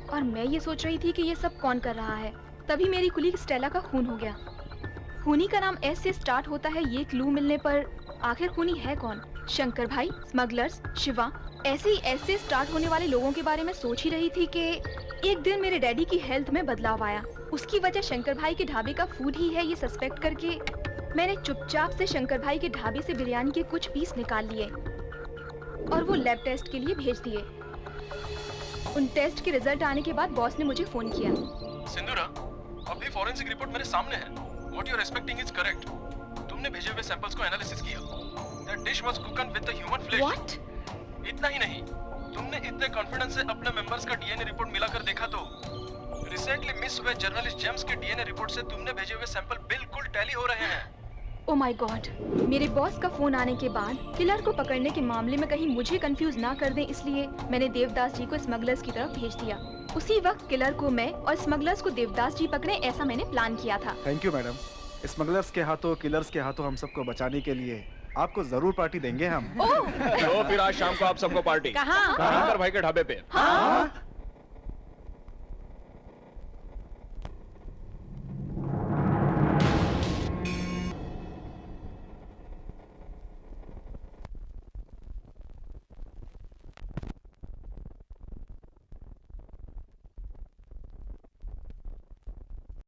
और मैं ये सोच रही थी कि ये सब कौन कर रहा है। तभी मेरी कुलीग स्टेला का खून हो गया। खूनी का नाम एस से स्टार्ट होता है, ये क्लू मिलने पर आखिर खूनी है कौन? शंकर भाई, स्मगलर्स, शिवा। ऐसे ही एस से स्टार्ट होने वाले लोगों के बारे में सोच ही रही थी कि एक दिन मेरे डैडी की हेल्थ में बदलाव आया। उसकी वजह शंकर भाई के ढाबे का फूड ही है, ये सस्पेक्ट करके मैंने चुपचाप से शंकर भाई के ढाबे से बिरयानी के कुछ पीस निकाल लिए और वो लैब टेस्ट के लिए भेज दिए। उन टेस्ट के रिजल्ट आने के बाद बॉस ने मुझे फोन किया। सिंधुरा, अभी फॉरेंसिक रिपोर्ट मेरे सामने है। What you are expecting is correct. तुमने भेजे हुए सैंपल्स को एनालिसिस किया। That dish was cooked with the human flesh. What? इतना ही नहीं, तुमने इतने कॉन्फिडेंस से अपने मेंबर्स का डीएनए रिपोर्ट मिलाकर देखा तो रिसेंटली मिस हुए जर्नलिस्ट जेम्स के डीएनए रिपोर्ट से तुमने भेजे हुए सैंपल बिल्कुल टैली हो रहे हैं। ओह माय गॉड, मेरे बॉस का फोन आने के बाद किलर को पकड़ने के मामले में कहीं मुझे कंफ्यूज ना कर दें, इसलिए मैंने देवदास जी को स्मगलर्स की तरफ भेज दिया। उसी वक्त किलर को मैं और स्मगलर्स को देवदास जी पकड़े, ऐसा मैंने प्लान किया था। Thank you madam. स्मगलर्स के हाथों, किलर्स के हाथों हम सबको बचाने के लिए आपको जरूर पार्टी देंगे हम। तो फिर आज शाम को आप सबको पार्टी कहाँ? शंकर भाई के ढाबे पे। हाँ?